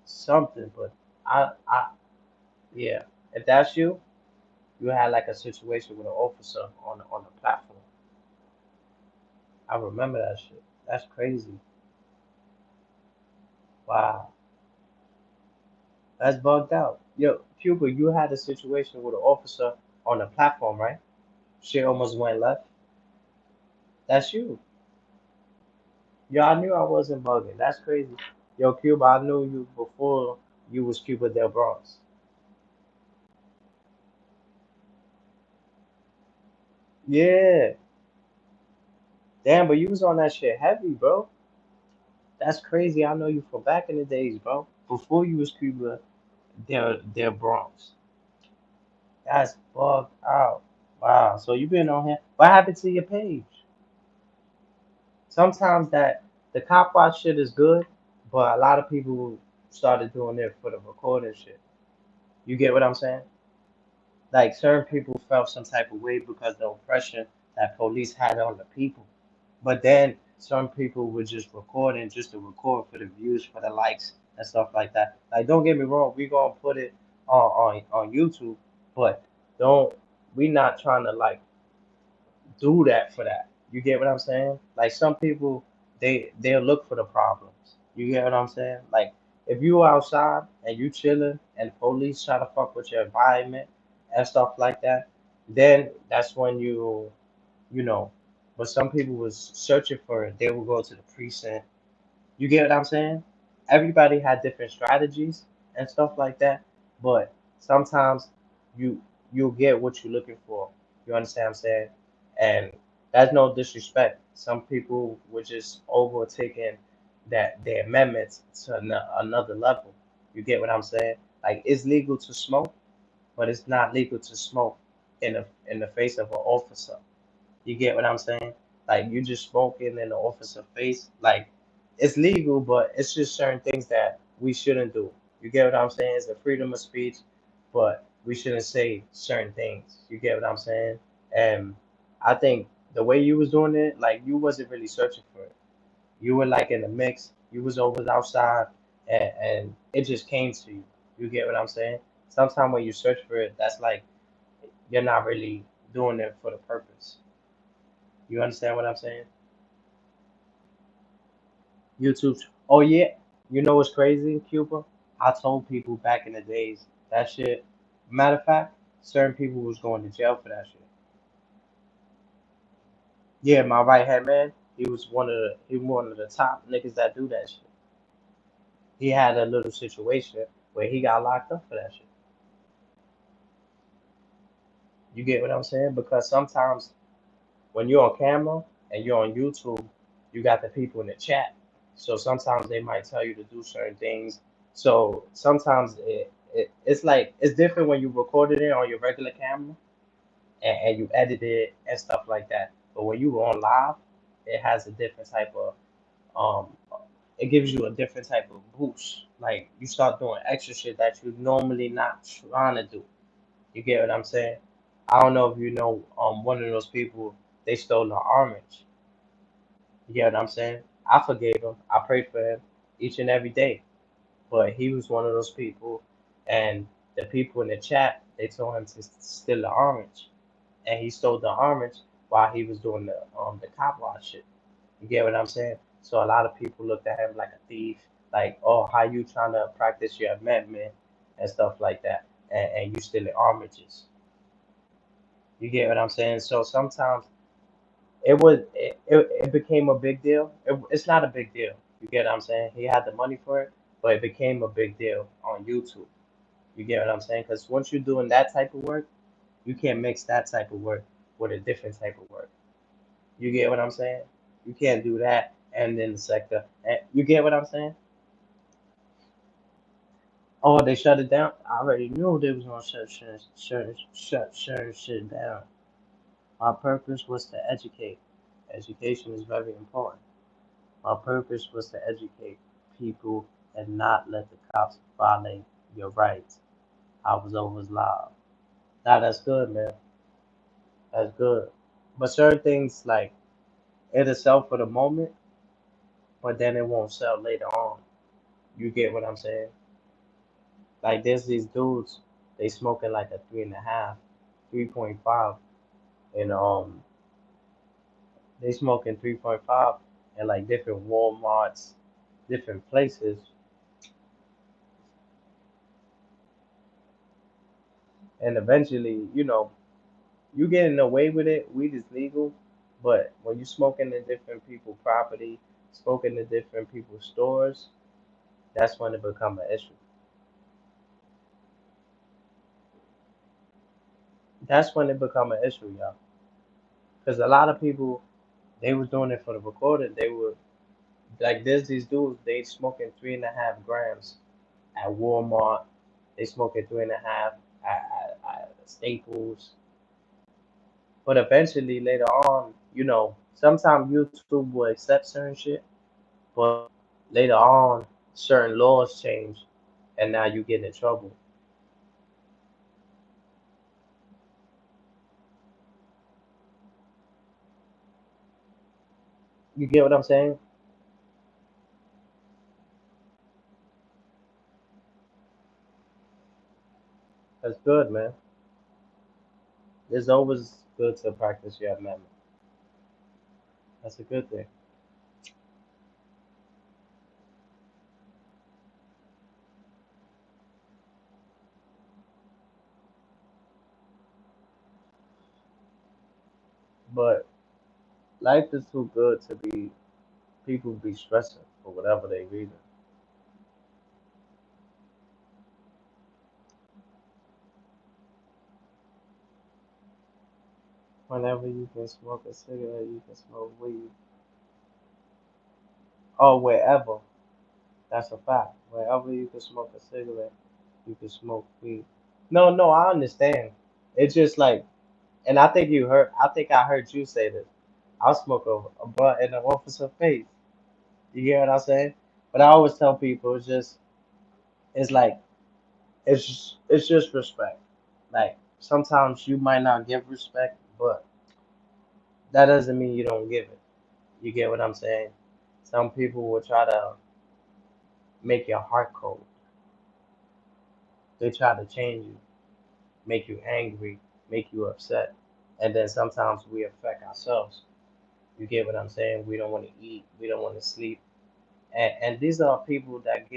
something. But I, yeah, if that's you, you had like a situation with an officer on the platform. I remember that shit. That's crazy. Wow, that's bugged out. Yo, Cuba, you had a situation with an officer on the platform, right? Shit almost went left. That's you. Yo, I knew I wasn't bugging. That's crazy. Yo, Cuba, I knew you before you was Cuba Del Bronx. Yeah. Damn, but you was on that shit heavy, bro. That's crazy. I know you from back in the days, bro. Before you was Cuba Del Bronx. That's bugged out. Wow. So you been on here. What happened to your page? Sometimes that the cop watch shit is good, but a lot of people started doing it for the recording shit. You get what I'm saying? Like certain people felt some type of way because the oppression that police had on the people. But then some people were just recording just to record for the views, for the likes and stuff like that. Like don't get me wrong, we gonna put it on YouTube, but don't we not trying to like do that for that. You get what I'm saying? Like some people, they'll look for the problems. You get what I'm saying? Like if you outside and you chilling and police try to fuck with your environment and stuff like that, then that's when you know. But some people was searching for it. They will go to the precinct. You get what I'm saying? Everybody had different strategies and stuff like that, but sometimes you you'll get what you're looking for. You understand what I'm saying? And that's no disrespect. Some people were just overtaking that their amendments to another level. You get what I'm saying? Like it's legal to smoke, but it's not legal to smoke in the face of an officer. You get what I'm saying? Like you just smoking in the officer face. Like it's legal, but it's just certain things that we shouldn't do. You get what I'm saying? It's a freedom of speech, but we shouldn't say certain things. You get what I'm saying? And I think the way you was doing it, like you wasn't really searching for it. You were like in the mix. You was over outside, and it just came to you. You get what I'm saying? Sometimes when you search for it, that's like you're not really doing it for the purpose. You understand what I'm saying? YouTube. Oh yeah. You know what's crazy, Cuba? I told people back in the days that shit. Matter of fact, certain people was going to jail for that shit. Yeah, my right hand man, he was one of the top niggas that do that shit. He had a little situation where he got locked up for that shit. You get what I'm saying? Because sometimes when you're on camera and you're on YouTube, you got the people in the chat. So sometimes they might tell you to do certain things. So sometimes it's like it's different when you recorded it on your regular camera and you edit it and stuff like that. But when you on live, it has a different type of um it gives you a different type of boost. Like you start doing extra shit that you normally not trying to do. You get what I'm saying? I don't know if you know one of those people they stole the orange. You get what I'm saying? I forgave him. I prayed for him each and every day. But he was one of those people, and the people in the chat they told him to steal the orange, and he stole the orange while he was doing the cop watch shit. You get what I'm saying? So a lot of people looked at him like a thief, like, oh, how you trying to practice your amendment and stuff like that, and you stealing oranges. You get what I'm saying? So sometimes it became a big deal. It's not a big deal. You get what I'm saying? He had the money for it, but it became a big deal on YouTube. You get what I'm saying? Because once you're doing that type of work, you can't mix that type of work with a different type of work. You get what I'm saying? You can't do that and then the sector. And you get what I'm saying? Oh, they shut it down. I already knew they was gonna shut certain shit down. My purpose was to educate. Education is very important. My purpose was to educate people and not let the cops violate your rights. I was always loud. Now that's good, man. That's good. But certain things like it'll sell for the moment, but then it won't sell later on. You get what I'm saying? Like there's these dudes, they smoking like a 3.5, 3.5, and they smoking 3.5 in like different Walmarts, different places, and eventually, you getting away with it. Weed is legal, but when you smoking in different people property, smoking in different people's stores, that's when it become an issue. That's when it become an issue, y'all. Because a lot of people, they was doing it for the recording. They were like, there's these dudes, they smoking 3.5 grams at Walmart. They smoking 3.5 at Staples. But eventually, later on, sometimes YouTube will accept certain shit, but later on, certain laws change, and now you get in trouble. You get what I'm saying? That's good, man. It's always good to practice your amendment. That's a good thing. But life is too good to be people be stressing for whatever they reason. Whenever you can smoke a cigarette, you can smoke weed. Or wherever. That's a fact. Wherever you can smoke a cigarette, you can smoke weed. No, no, I understand. It's just like, and I think I heard you say this. I'll smoke a blunt in the officer's face. You get what I'm saying? But I always tell people it's like, it's just respect. Like, sometimes you might not give respect, but that doesn't mean you don't give it. You get what I'm saying? Some people will try to make your heart cold. They try to change you, make you angry, make you upset. And then sometimes we affect ourselves. You get what I'm saying? We don't want to eat, we don't want to sleep. And these are people that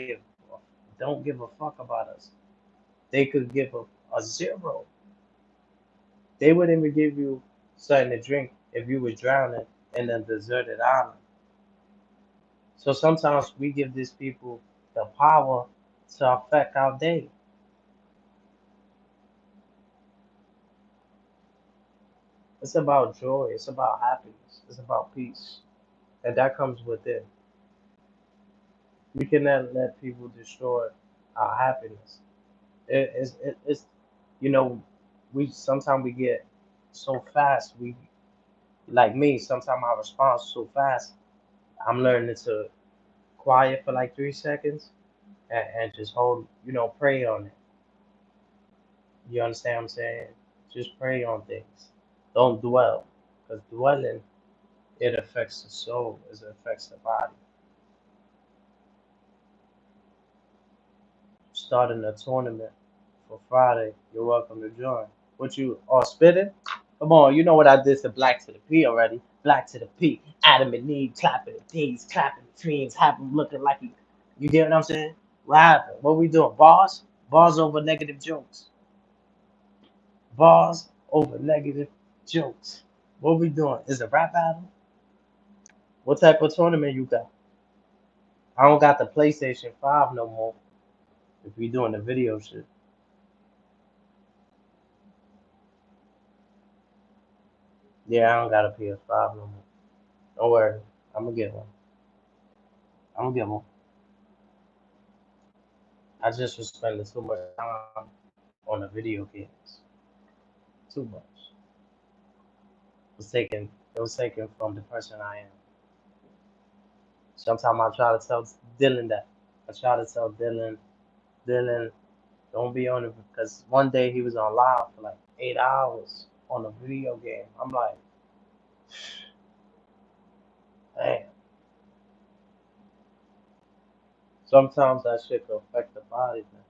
don't give a fuck about us. They could give a zero. They wouldn't even give you something to drink if you were drowning in a deserted island. So sometimes we give these people the power to affect our day. It's about joy. It's about happiness. It's about peace. And that comes within. We cannot let people destroy our happiness. It's you know, we sometimes we get so fast. We like me. Sometimes I respond so fast. I'm learning to quiet for like 3 seconds and just hold, pray on it. You understand what I'm saying? Just pray on things. Don't dwell, because dwelling, it affects the soul, as it affects the body. Starting a tournament for Friday. You're welcome to join. What you are spitting? Come on, you know what I did to Black to the P already. Black to the P. Adam and Eve clapping the D's, clapping the dreams, have him looking like he. You get what I'm saying? What happened? What we doing? Bars? Bars over negative jokes. Bars over negative jokes. What we doing? Is it rap battle? What type of tournament you got? I don't got the PlayStation 5 no more. If we doing the video shit. Yeah, I don't got a PS5 no more. Don't worry. I'm gonna get one. I'm gonna get one. I just was spending too much time on the video games. Too much. It was taken from the person I am. Sometimes I try to tell Dylan that. I try to tell Dylan, don't be on it because one day he was on live for like 8 hours. on a video game. I'm like, damn. Sometimes that shit can affect the body, man.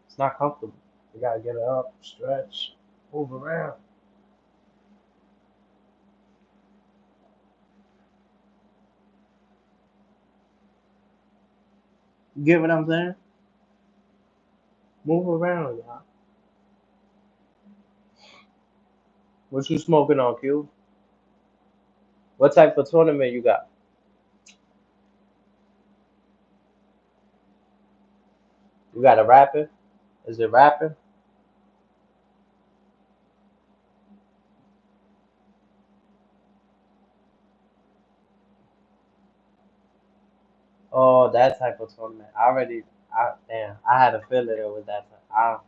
It's not comfortable. You gotta get up, stretch, move around. You get what I'm saying? Move around, y'all. What you smoking on, Q? What type of tournament you got? You got a rapping? Is it rapping? Oh, that type of tournament. Damn, I had a feeling it was that time.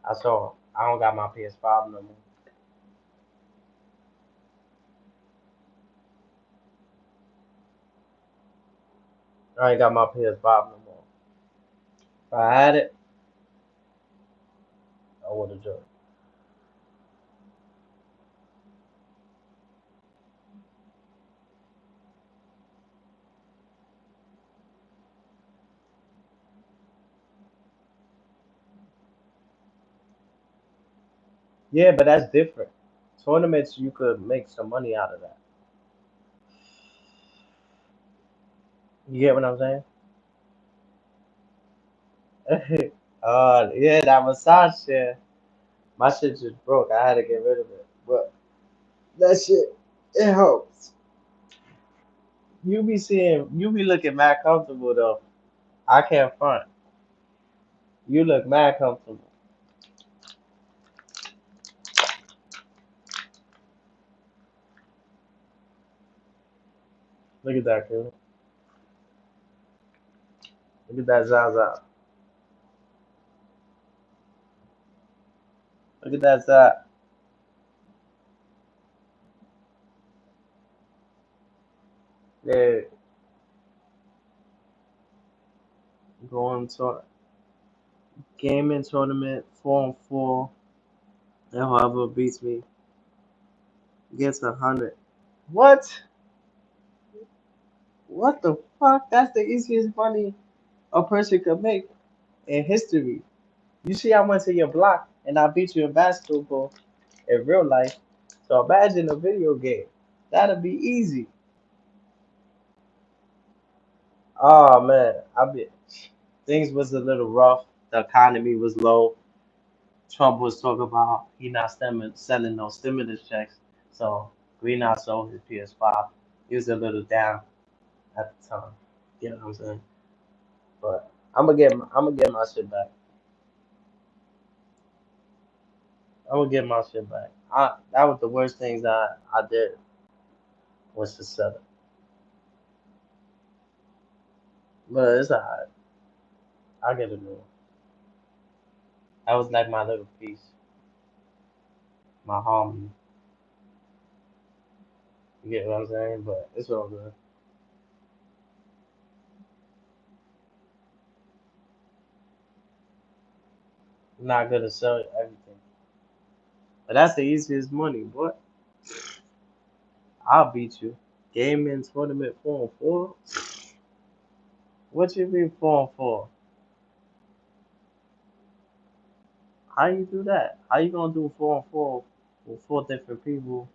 I saw. I don't got my PS5 no more. I ain't got my PS5 no more. If I had it, I would have joined. Yeah, but that's different. Tournaments, you could make some money out of that. You get what I'm saying? Yeah, that massage chair. My shit just broke. I had to get rid of it. But that shit, it helps. You be looking mad comfortable though. I can't front. You look mad comfortable. Look at that, kid. Look at that Zaza. Look at that Zaza. Yeah, going to gaming tournament 4-on-4. And whoever beats me gets 100. What? What the fuck? That's the easiest money a person could make in history. You see, I went to your block and I beat you in basketball in real life. So imagine a video game. That'd be easy. Oh man, things was a little rough. The economy was low. Trump was talking about he not selling no stimulus checks. So Green not sold his PS5. He was a little down at the time. You know what I'm saying? But I'm gonna get my shit back. I'm gonna get my shit back. That was the worst things I did was to sell it. But it's alright. I'll get a new one. That was like my little piece, my harmony. You get what I'm saying? But it's all good. I'm not gonna sell everything. But that's the easiest money, boy. I'll beat you. Gaming tournament 4-on-4? What you mean 4-on-4? How you do that? How you gonna do 4-on-4 with four different people?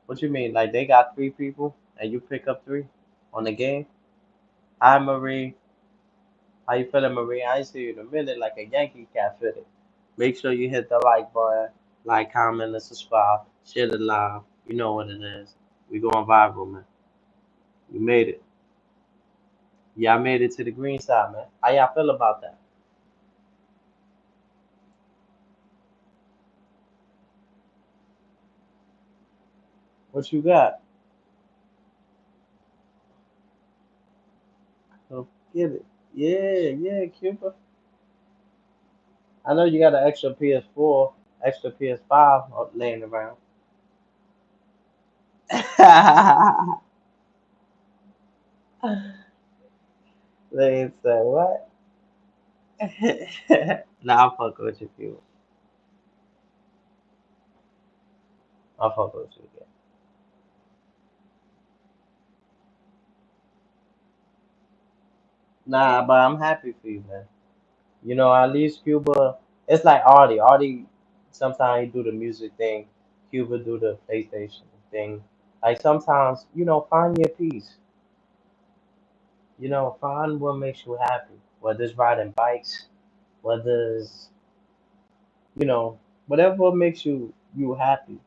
What you mean? Like they got three people and you pick up three on the game? Hi Marie. How you feeling, Marie? I ain't see you in a minute like a Yankee cat fitted. Make sure you hit the like button, like, comment, and subscribe. Share the live. You know what it is. We going viral, man. You made it. Y'all made it to the green side, man. How y'all feel about that? What you got? So get it. Yeah, yeah, Cuba. I know you got an extra PS4, extra PS5 laying around. They say what? Nah, I'll fuck with you, Cuba. I fuck with you again. Nah, but I'm happy for you, man. You know, at least Cuba, it's like Artie. Artie, sometimes he do the music thing. Cuba do the PlayStation thing. Like sometimes, find your peace. Find what makes you happy. Whether it's riding bikes, whether it's, you know, whatever makes you happy.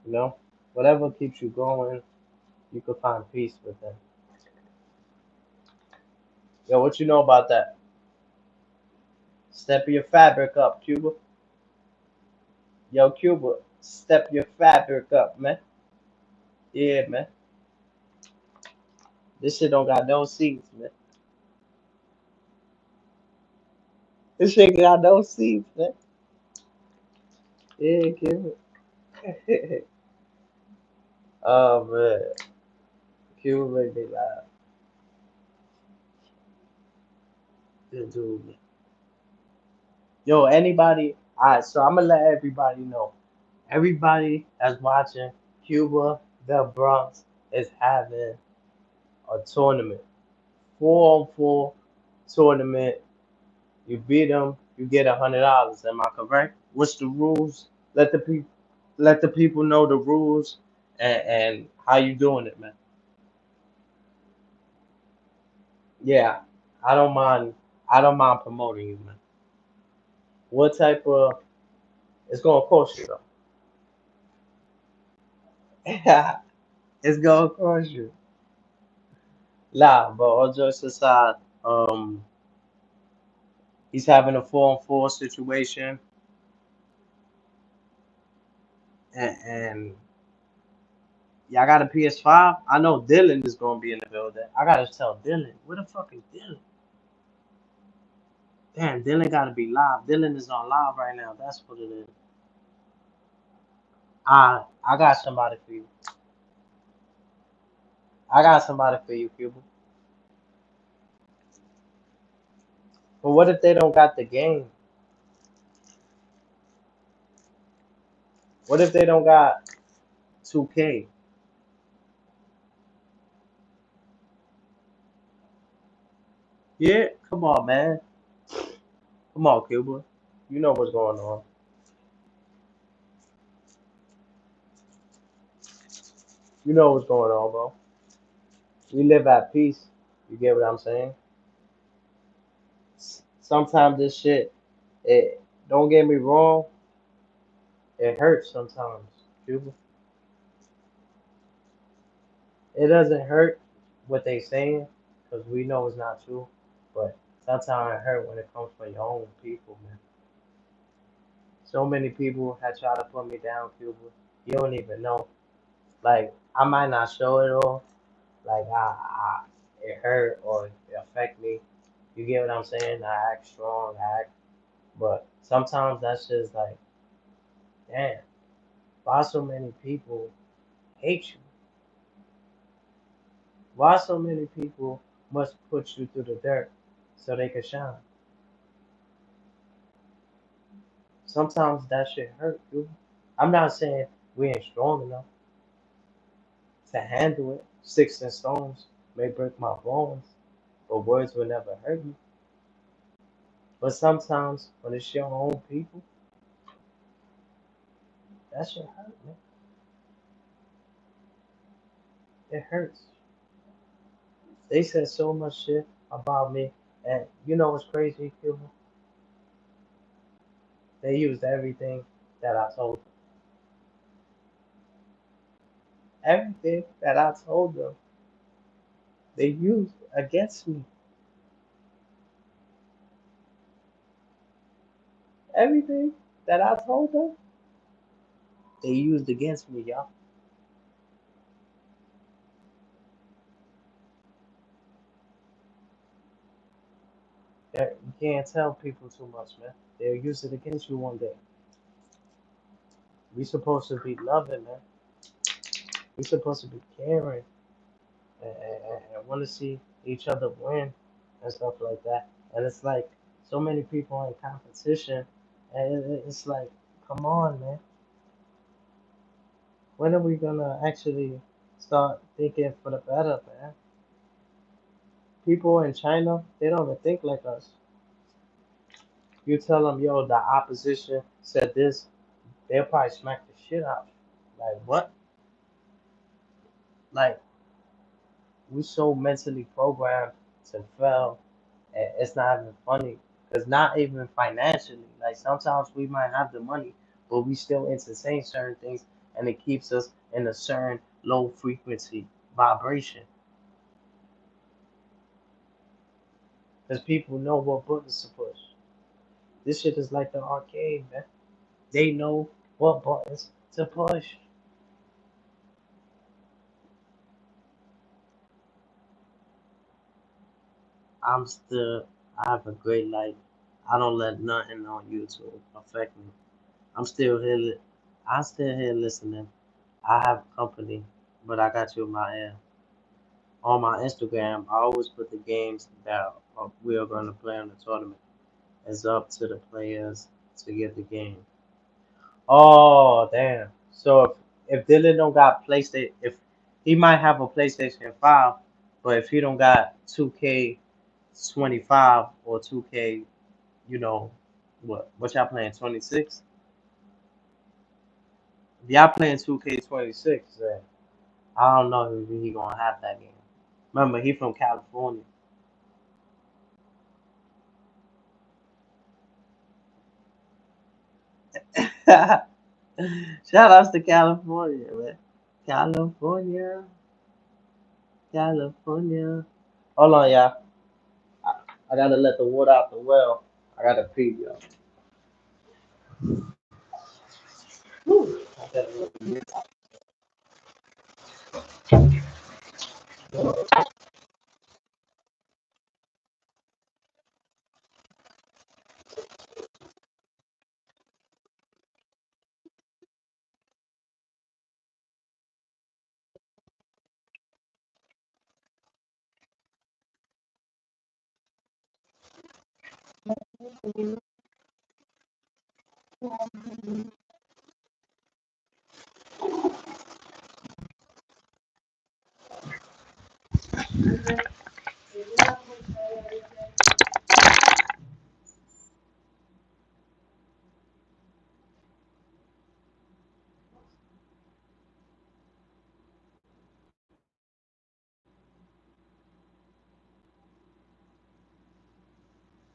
You know, whatever keeps you going, you can find peace with them. Yo, what you know about that? Step your fabric up, Cuba. Yo, Cuba, step your fabric up, man. Yeah, man. This shit don't got no seats, man. This shit got no seats, man. Yeah, Cuba. Oh man, Cuba make me laugh. Good dude, man. Yo, anybody? Alright, so I'm gonna let everybody know. Everybody that's watching, Cuba, the Bronx is having a tournament. 4-on-4 tournament. You beat them, you get $100. Am I correct? What's the rules? Let the people know the rules and how you doing it, man. Yeah, I don't mind. I don't mind promoting you, man. What type of? It's gonna cost you though. It's gonna cost you. Nah, but all jokes aside, he's having a 4-on-4 situation, and y'all got a PS5. I know Dylan is gonna be in the building. I gotta tell Dylan, where the fuck is Dylan? Damn, Dylan gotta be live. Dylan is on live right now. That's what it is. I got somebody for you. I got somebody for you, Cuba. But what if they don't got the game? What if they don't got 2K? Yeah, come on, man. Come on, Cuba. You know what's going on. You know what's going on, bro. We live at peace. You get what I'm saying? Sometimes this shit, it don't get me wrong, it hurts sometimes, Cuba. It doesn't hurt what they saying, because we know it's not true. But sometimes it hurt when it comes from your own people, man. So many people have tried to put me down, Cuba. You don't even know. Like, I might not show it all. Like, it hurt or it affect me. You get what I'm saying? I act strong, but sometimes that's just like, damn, why so many people hate you? Why so many people must put you through the dirt so they can shine? Sometimes that shit hurt, dude. I'm not saying we ain't strong enough to handle it. Sticks and stones may break my bones, but words will never hurt me. But sometimes when it's your own people, that shit hurt, man. It hurts. They said so much shit about me, and you know what's crazy, Cuba? They used everything that I told them. Everything that I told them, they used against me. Everything that I told them, they used against me, y'all. You can't tell people too much, man. They'll use it against you one day. We supposed to be loving, man. We supposed to be caring and want to see each other win and stuff like that. And it's like so many people in competition, and it's like, come on, man. When are we gonna actually start thinking for the better, man? People in China, they don't even think like us. You tell them, yo, the opposition said this, they'll probably smack the shit out. Like what? Like we so mentally programmed to fail, and it's not even funny. Cause not even financially. Like sometimes we might have the money, but we still entertain certain things, and it keeps us in a certain low frequency vibration. Cause people know what buttons to push. This shit is like the arcade, man. They know what buttons to push. I'm still, I have a great life. I don't let nothing on YouTube affect me. I'm still here. I'm still here listening. I have company, but I got you in my ear. On my Instagram, I always put the games that we are going to play in the tournament. It's up to the players to get the game. Oh, damn. So if Dylan don't got PlayStation, if he might have a PlayStation 5, but if he don't got 2K25 or 2K, you know, what y'all playing 26? If y'all playing 2K26, then I don't know if he gonna have that game. Remember, he from California. Shout outs to California, man. California, California. Hold on, y'all. I, I gotta let the water out the well. I gotta pee, y'all. Whew.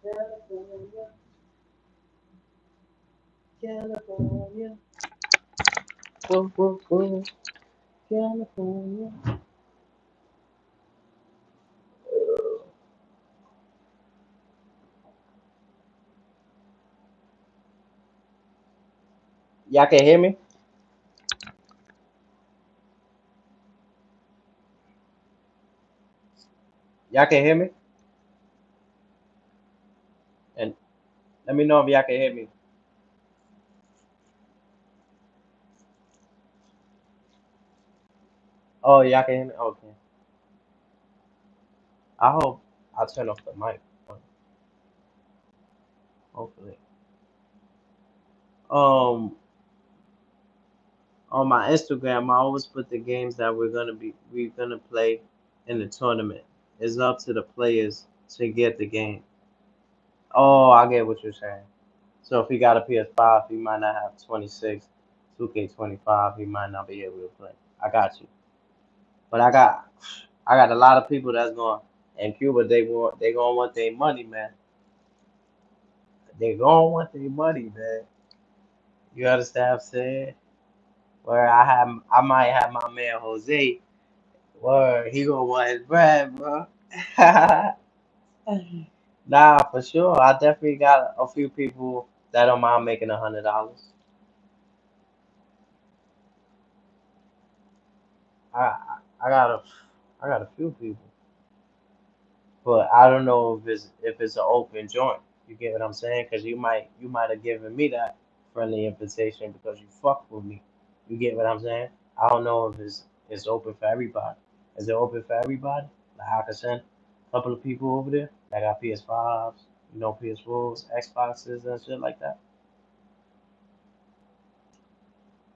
California, California, whoa, whoa, whoa, California. Y'all can hear me? Y'all can hear me? And let me know if y'all can hear me. Oh, y'all can hear me? Okay. I hope I turn off the mic. Hopefully. Um, on my Instagram, I always put the games that we're gonna play in the tournament. It's up to the players to get the game. Oh, I get what you're saying. So if he got a PS5, he might not have 26, 2K25. He might not be able to play. I got you. But I got a lot of people that's going in Cuba. They gonna want their money, man. They gonna want their money, man. You understand what I'm saying? Where I might have my man Jose. Where he gonna want his bread, bro. Nah, for sure. I definitely got a few people that don't mind making $100. I got a few people, but I don't know if it's an open joint. You get what I'm saying? Because you might have given me that friendly invitation because you fuck with me. You get what I'm saying? I don't know if it's open for everybody. Is it open for everybody? Like I can send a couple of people over there that got PS5s, PS4s, Xboxes, and shit like that.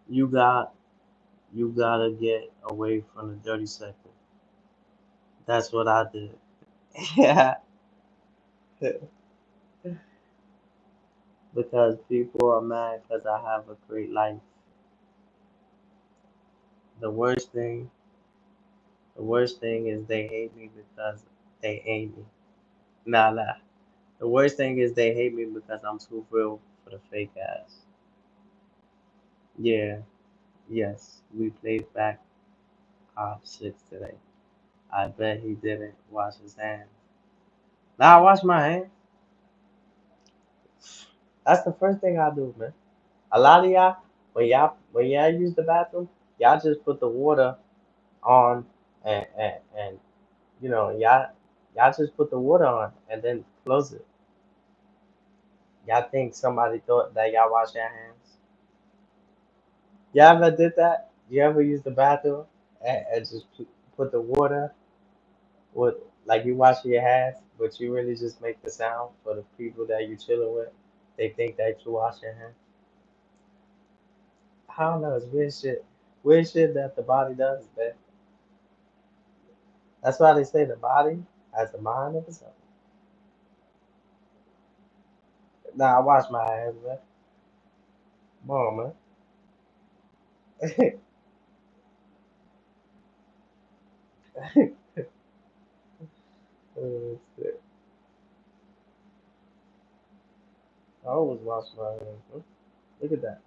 You got. You gotta get away from the dirty sector. That's what I did. Yeah, because people are mad because I have a great life. The worst thing, the worst thing is they hate me because they hate me. Nah, nah. The worst thing is they hate me because I'm too real for the fake ass. Yeah, yes, we played back half six today. I bet he didn't wash his hands. Nah, I wash my hands. That's the first thing I do, man. A lot of y'all, when y'all use the bathroom, y'all just put the water on and y'all just put the water on and then close it. Y'all think somebody thought that y'all wash your hands? Y'all ever did that? You ever use the bathroom and just put the water with like you wash your hands, but you really just make the sound for the people that you chilling with. They think that you wash your hands. I don't know. It's weird shit. Weird shit that the body does, man. That's why they say the body has a mind of its own. Nah, I wash my hands, man. Come on, man. Oh, shit. I always wash my hands. Huh? Look at that.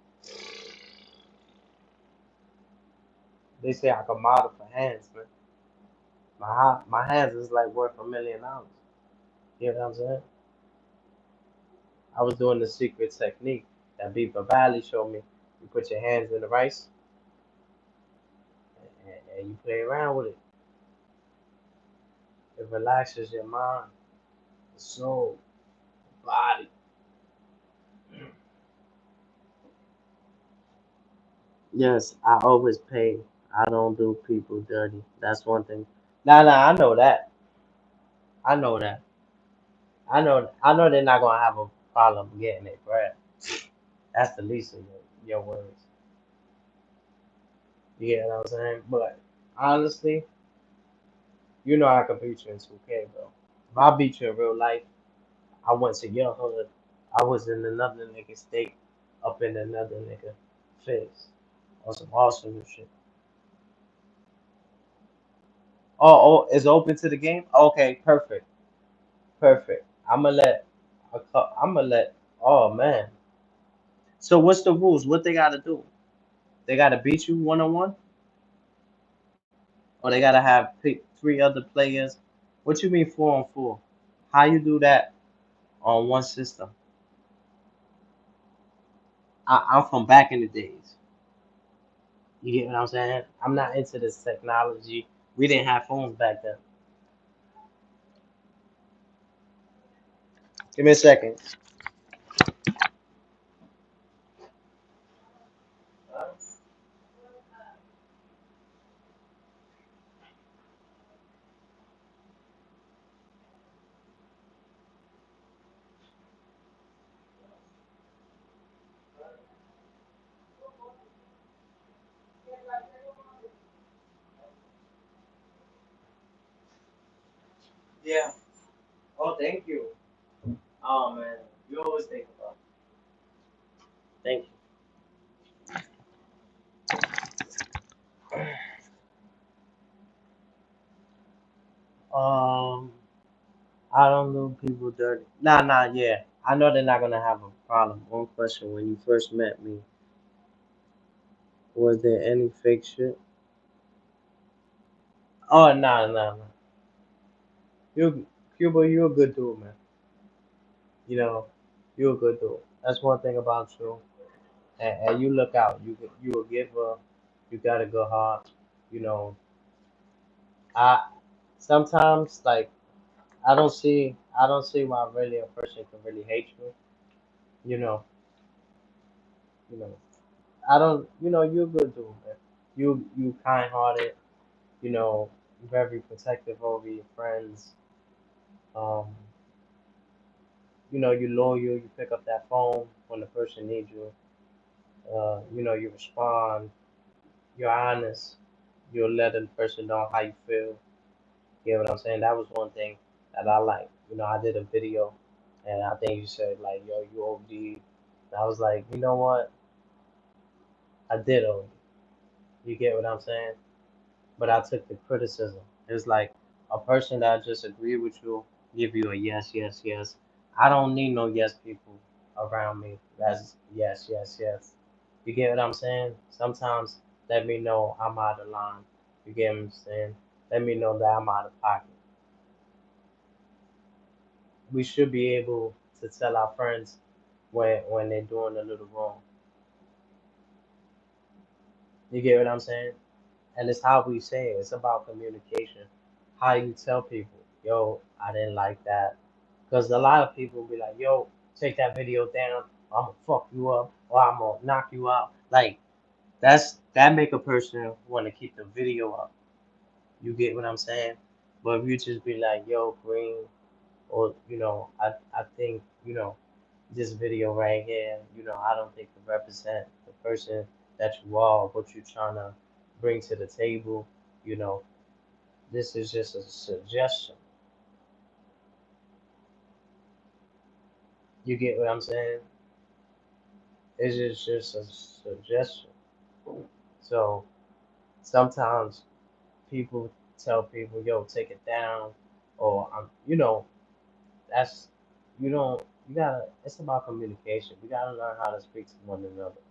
They say I can model for hands, man. My hands is like worth $1 million. You know what I'm saying? I was doing the secret technique that Beaver Valley showed me. You put your hands in the rice and you play around with it. It relaxes your mind, the soul, the body. Yes, I always pay. I don't do people dirty. That's one thing. Nah, I know that. I know that. I know they're not gonna have a problem getting it bread. That's the least of your worries. You get what I'm saying? But honestly, you know I could beat you in 2K, bro. If I beat you in real life, I went to your hood. I was in another nigga state, up in another nigga face. On some awesome shit. It's open to the game? Okay, perfect. Perfect. I'ma let oh man. So what's the rules? What they gotta do? They gotta beat you 1-on-1? Or they gotta have pick three other players? What you mean 4-on-4? How you do that on one system? I'm from back in the days. You get what I'm saying? I'm not into this technology. We didn't have phones back then. Give me a second. Yeah. Oh, thank you. Oh man, you always think about. Thank you. I don't do people dirty. Nah, yeah. I know they're not gonna have a problem. One question: when you first met me, was there any fake shit? Oh, nah. You, Cuba, you a good dude, man. You know, you a good dude. That's one thing about you. And you look out. You a giver. You got a good heart. You know, I sometimes like I don't see why really a person can really hate you. You know, you know. I don't. You're a good dude, man. You kind hearted. You know, very protective over your friends. Um, you're loyal. You pick up that phone when the person needs you. You respond. you're honest, you'll let the person know how you feel. You get what I'm saying? That was one thing that I like. I did a video, and I think you said like, "Yo, you OD." And I was like, you know what? I did OD. You get what I'm saying? But I took the criticism. It's like a person that just agree with you, give you a yes, yes, yes. I don't need no yes people around me. That's yes, yes, yes. You get what I'm saying? Sometimes let me know I'm out of line. You get what I'm saying? Let me know that I'm out of pocket. We should be able to tell our friends when they're doing a little wrong. You get what I'm saying? And it's how we say it. It's about communication. How you tell people, yo, I didn't like that. Because a lot of people be like, yo, take that video down, or I'm gonna fuck you up, or I'm gonna knock you out. Like that make a person want to keep the video up. You get what I'm saying? But if you just be like, yo, Green, or I think this video right here, I don't think it represent the person that you are, what you're trying to bring to the table. You know, this is just a suggestion. You get what I'm saying? It's just a suggestion. So sometimes people tell people, yo, take it down, or that's you don't you gotta. It's about communication. We gotta learn how to speak to one another.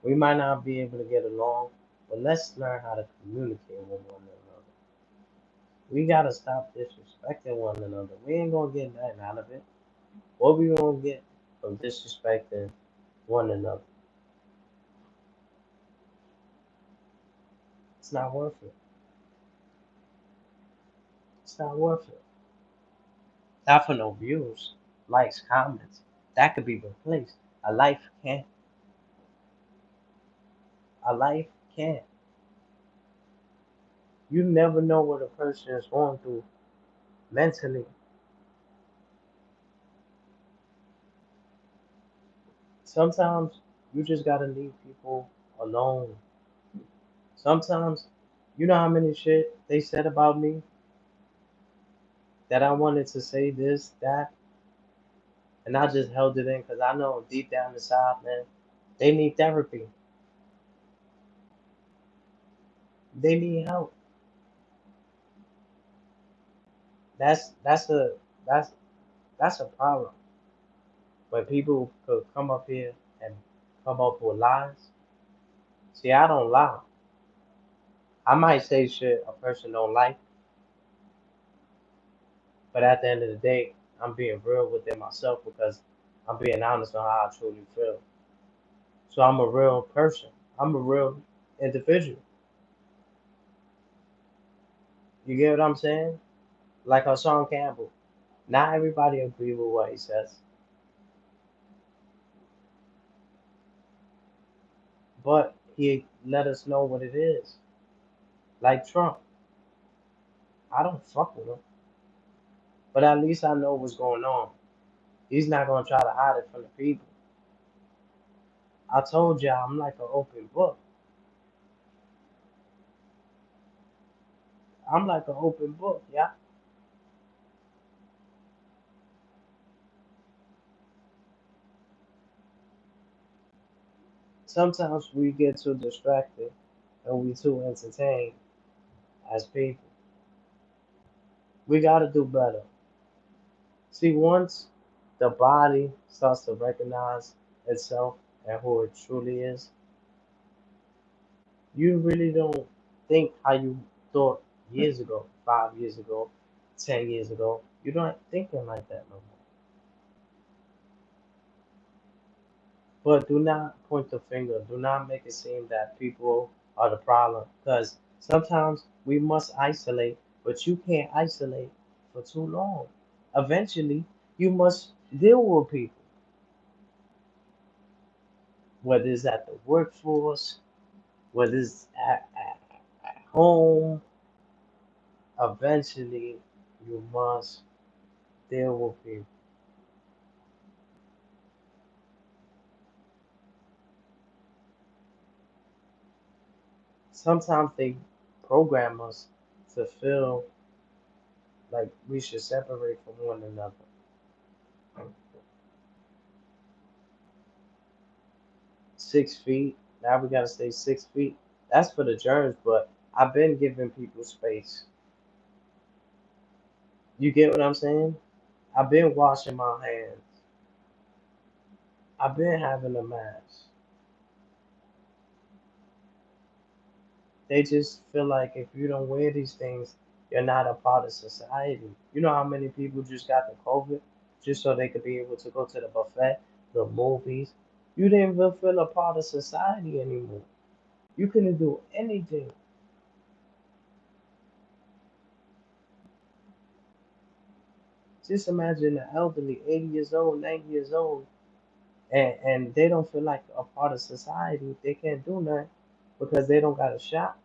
We might not be able to get along, but let's learn how to communicate with one another. We gotta stop disrespecting one another. We ain't gonna get nothing out of it. What we gonna get from disrespecting one another? It's not worth it. It's not worth it. Not for no views, likes, comments. That could be replaced. A life can't. A life can't. You never know what a person is going through mentally. Sometimes you just gotta leave people alone. Sometimes, you know how many shit they said about me that I wanted to say this, that, and I just held it in because I know deep down inside, man, they need therapy. They need help. That's that's that's a problem. When people could come up here and come up with lies. See, I don't lie. I might say shit a person don't like, but at the end of the day, I'm being real within myself because I'm being honest on how I truly feel. So I'm a real person. I'm a real individual. You get what I'm saying? Like Hassan Campbell. Not everybody agree with what he says, but he let us know what it is. Like Trump, I don't fuck with him, but at least I know what's going on. He's not gonna try to hide it from the people. I told y'all I'm like an open book. I'm like an open book, yeah. Sometimes we get too distracted and we too entertained as people. We gotta do better. See, once the body starts to recognize itself and who it truly is, you really don't think how you thought years ago, 5 years ago, 10 years ago. You're not thinking like that no more. But do not point the finger. Do not make it seem that people are the problem. Because sometimes we must isolate, but you can't isolate for too long. Eventually, you must deal with people, whether it's at the workforce, whether it's at home. Eventually, you must deal with people. Sometimes they program us to feel like we should separate from one another. 6 feet. Now we gotta stay 6 feet. That's for the germs, but I've been giving people space. You get what I'm saying? I've been washing my hands. I've been having a mask. They just feel like if you don't wear these things, you're not a part of society. You know how many people just got the COVID just so they could be able to go to the buffet, the movies. You didn't even feel a part of society anymore. You couldn't do anything. Just imagine the elderly, 80 years old, 90 years old, and they don't feel like a part of society. They can't do nothing because they don't got a shot.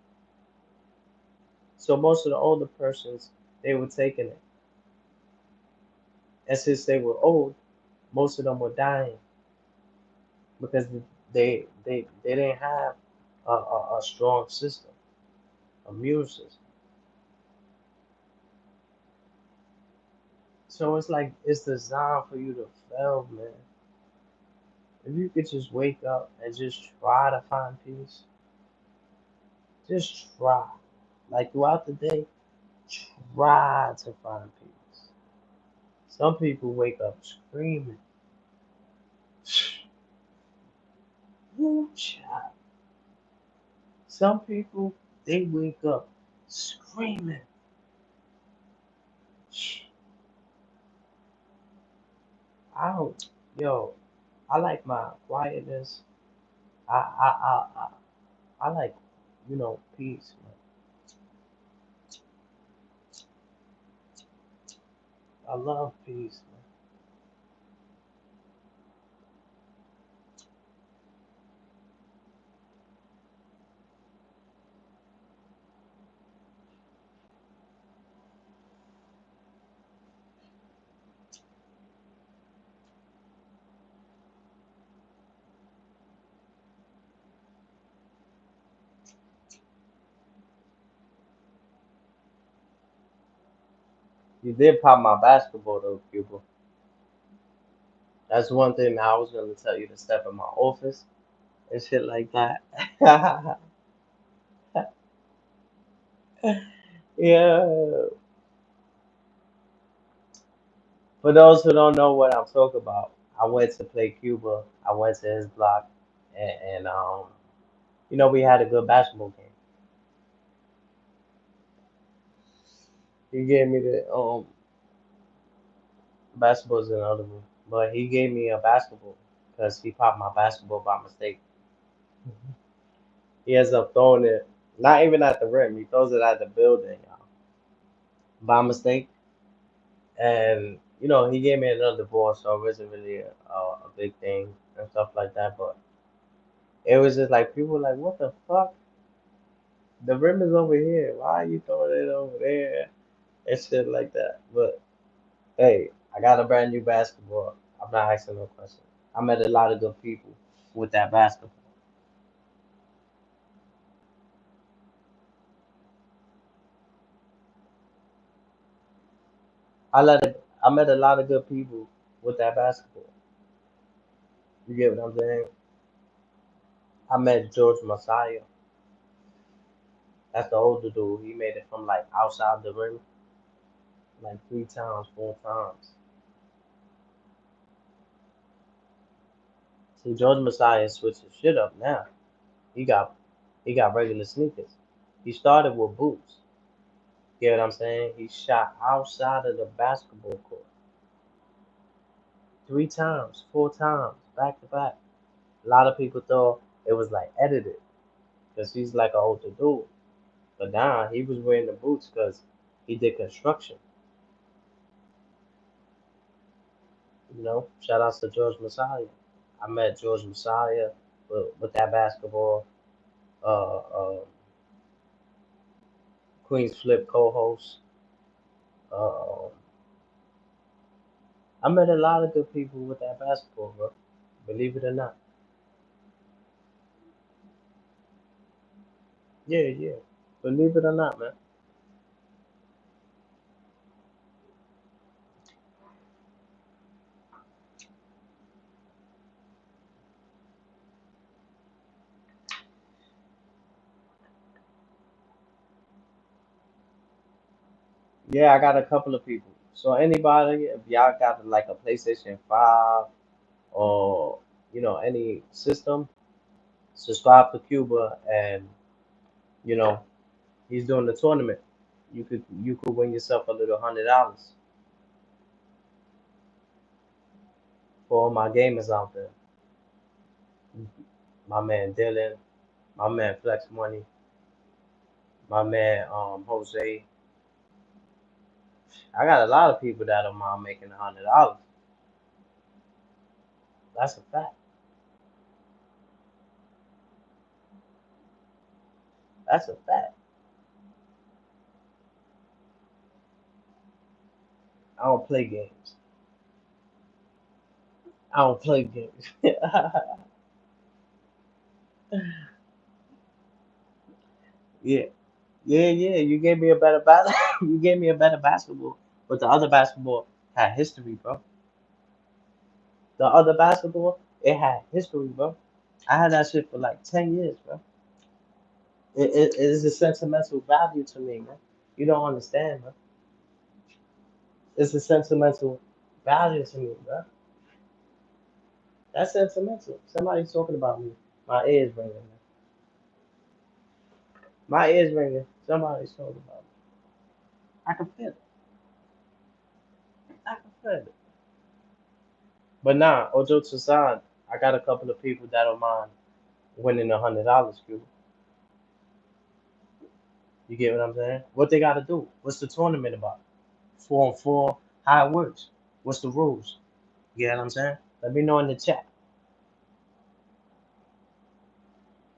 So most of the older persons, they were taking it. And since they were old, most of them were dying because they didn't have a strong system, immune system. So it's like it's designed for you to fail, man. If you could just wake up and just try to find peace, just try. Like throughout the day, try to find peace. Some people wake up screaming. Woo, child. Some people they wake up screaming. I don't, yo, I like my quietness. I like, peace, man. I love peace, man. You did pop my basketball though, Cuba. That's one thing I was gonna tell you to step in my office and shit like that. Yeah. For those who don't know what I'm talking about, I went to play Cuba. I went to his block, and we had a good basketball game. He gave me the basketball's in the other room, but he gave me a basketball because he popped my basketball by mistake. He ends up throwing it, not even at the rim. He throws it at the building, y'all, by mistake. And he gave me another ball, so it wasn't really a big thing and stuff like that. But it was just like people were like, "What the fuck? The rim is over here. Why are you throwing it over there?" And shit like that. But hey, I got a brand new basketball. I'm not asking no question. I met a lot of good people with that basketball. I met a lot of good people with that basketball. You get what I'm saying? I met George Messiah. That's the older dude. He made it from like outside the rim like 3 times, 4 times. See, George Messiah switched his shit up now. He got he got regular sneakers. He started with boots. Get what I'm saying? He shot outside of the basketball court 3 times, 4 times, back to back. A lot of people thought it was like edited because he's like an older dude. But nah, he was wearing the boots because he did construction. Shout outs to George Messiah. I met George Messiah with that basketball. Uh, Queens Flip co-host. Uh, I met a lot of good people with that basketball, bro. Believe it or not. Yeah, yeah. Believe it or not, man. Yeah, I got a couple of people. So anybody, if y'all got like a PlayStation 5 or any system, subscribe to Cuba and you know he's doing the tournament. You could win yourself a little $100 for all my gamers out there. My man Dylan, my man Flex Money, my man Jose. I got a lot of people that don't mind making $100. That's a fact. That's a fact. I don't play games. I don't play games. Yeah, yeah. You gave me a better you gave me a better basketball, but the other basketball had history, bro. The other basketball, it had history, bro. I had that shit for like 10 years, bro. It is a sentimental value to me, man. You don't understand, bro. It's a sentimental value to me, bro. That's sentimental. Somebody's talking about me. My ears ringing, man. My ears ringing. Somebody's talking about me. I can feel it. I can feel it. But nah, all jokes aside, I got a couple of people that don't mind winning $100, Cuba. You get what I'm saying? What they gotta do? What's the tournament about? 4-on-4, how it works? What's the rules? You get what I'm saying? Let me know in the chat.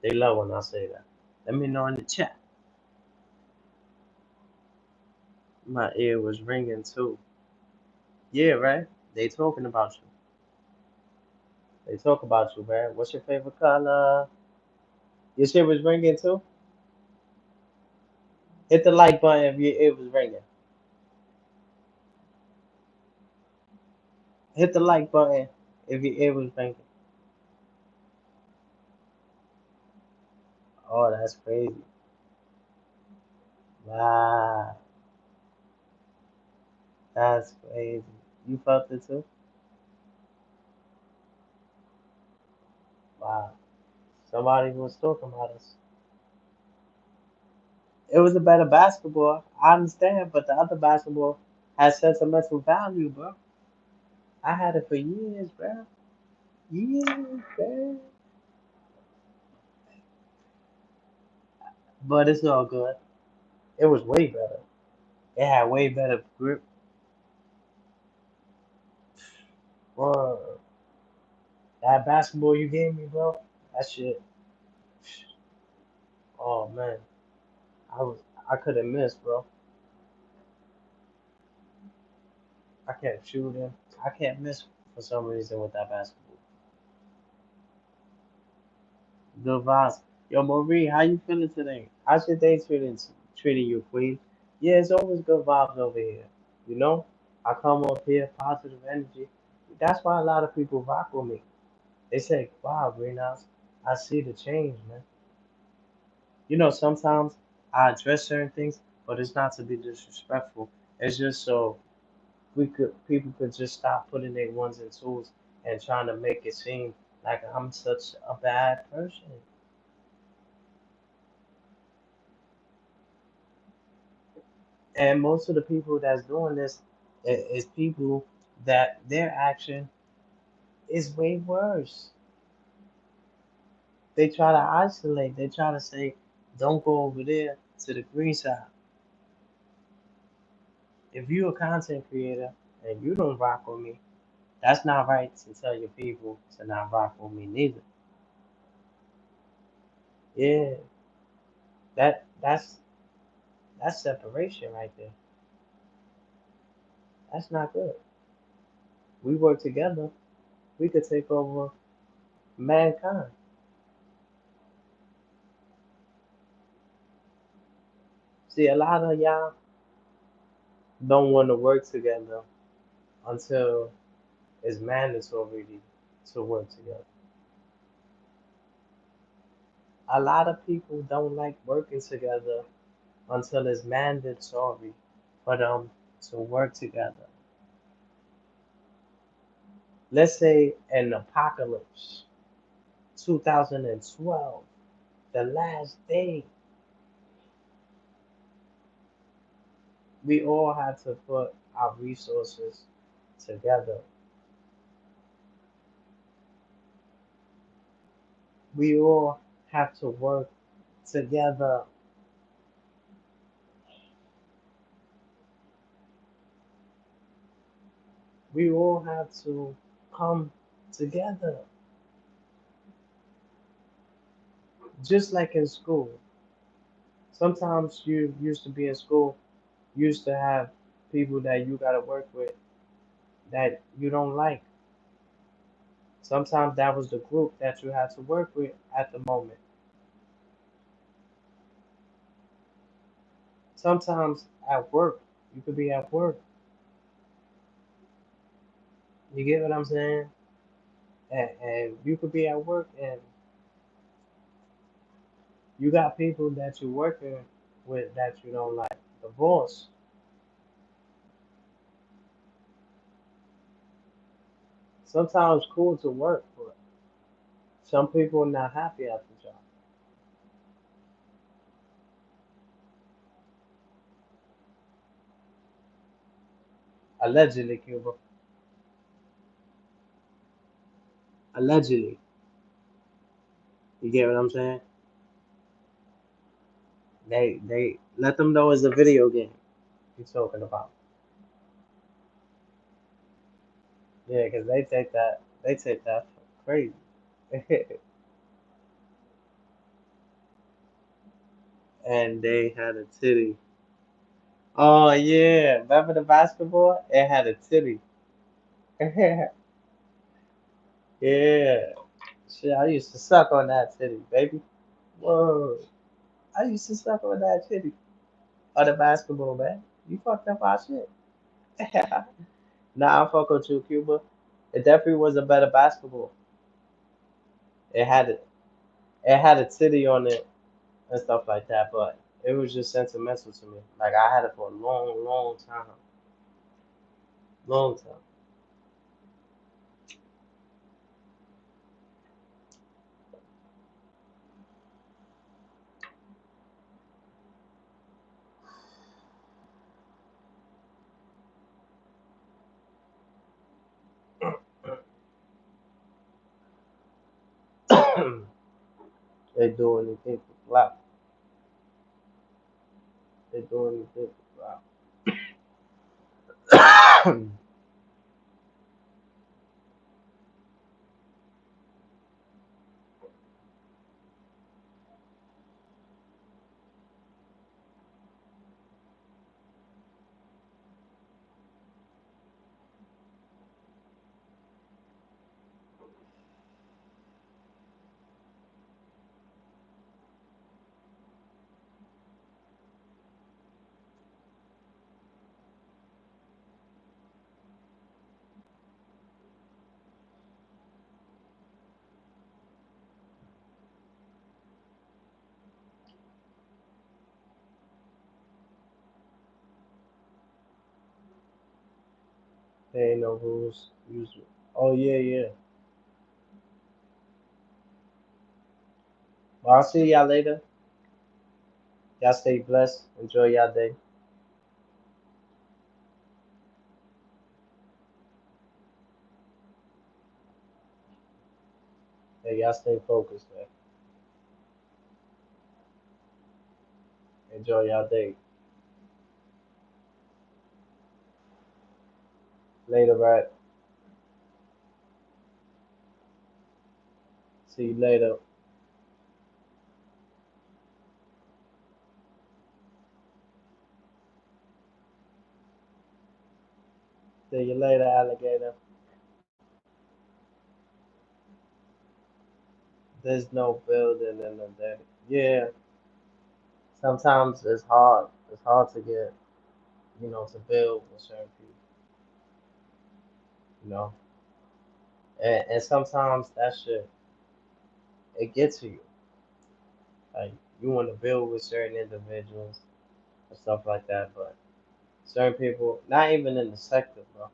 They love when I say that. Let me know in the chat. My ear was ringing too. Yeah, right? They talking about you. They talk about you, man. What's your favorite color? Your shit was ringing too? Hit the like button if your ear was ringing. Hit the like button if your ear was ringing. Oh, that's crazy. Wow, that's crazy. You felt it too? Wow. Somebody was talking about us. It was a better basketball. I understand, but the other basketball has sentimental value, bro. I had it for years, bro. Years, bro. But it's all good. It was way better. It had way better grip. Bro, that basketball you gave me, bro. That shit. Oh man, I was I couldn't miss, bro. I kept shooting. I can't miss for some reason with that basketball. Good vibes. Yo, Marie, how you feeling today? How's your day treating you, Queen? Yeah, it's always good vibes over here. You know, I come up here, positive energy. That's why a lot of people rock with me. They say, "Wow, Greenhouse, I see the change, man." Sometimes I address certain things, but it's not to be disrespectful. It's just so people could just stop putting their ones and twos and trying to make it seem like I'm such a bad person. And most of the people that's doing this is people that their action is way worse. They try to isolate. They try to say, "Don't go over there to the green side." If you're a content creator and you don't rock with me, that's not right to tell your people to not rock with me neither. Yeah, that's separation right there. That's not good. We work together. We could take over mankind. See, a lot of y'all don't want to work together until it's mandatory to work together. A lot of people don't like working together until it's mandatory for them to work together. Let's say an apocalypse, 2012, the last day, we all had to put our resources together. We all have to work together. We all have to come together. Just like in school. Sometimes you used to be in school, you used to have people that you got to work with that you don't like. Sometimes that was the group that you had to work with at the moment. Sometimes at work, you could be at work. You get what I'm saying? And you could be at work and you got people that you're working with that you don't like. The boss. Sometimes cool to work, but some people are not happy at the job. Allegedly, Cuba. Allegedly. You get what I'm saying? They let them know it's a video game you're talking about. Yeah, 'cause they take that crazy. And they had a titty. Oh yeah, remember the basketball? It had a titty. Yeah. Shit, I used to suck on that titty, baby. Whoa. I used to suck on that titty. On the basketball, man. You fucked up our shit. Nah, I fuck with you, Cuba. It definitely was a better basketball. It had a titty on it and stuff like that, but it was just sentimental to me. Like I had it for a long, long time. Long time. They do anything for clout. They do anything for clout. There ain't no rules. Usually. Oh yeah, yeah. Well, I'll see y'all later. Y'all stay blessed. Enjoy y'all day. Hey, y'all stay focused, man. Enjoy y'all day. Later, right? See you later. See you later, alligator. There's no building in the day. Yeah, sometimes it's hard. It's hard to get, to build with certain people, you know. And sometimes that shit, it gets to you. Like, you want to build with certain individuals and stuff like that, but certain people, not even in the sector, bro.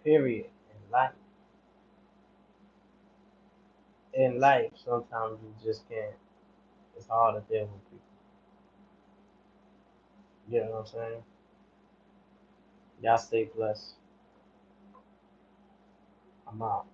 Period. In life, sometimes you just can't. It's hard to deal with people. You know what I'm saying? Y'all stay blessed. I'm out.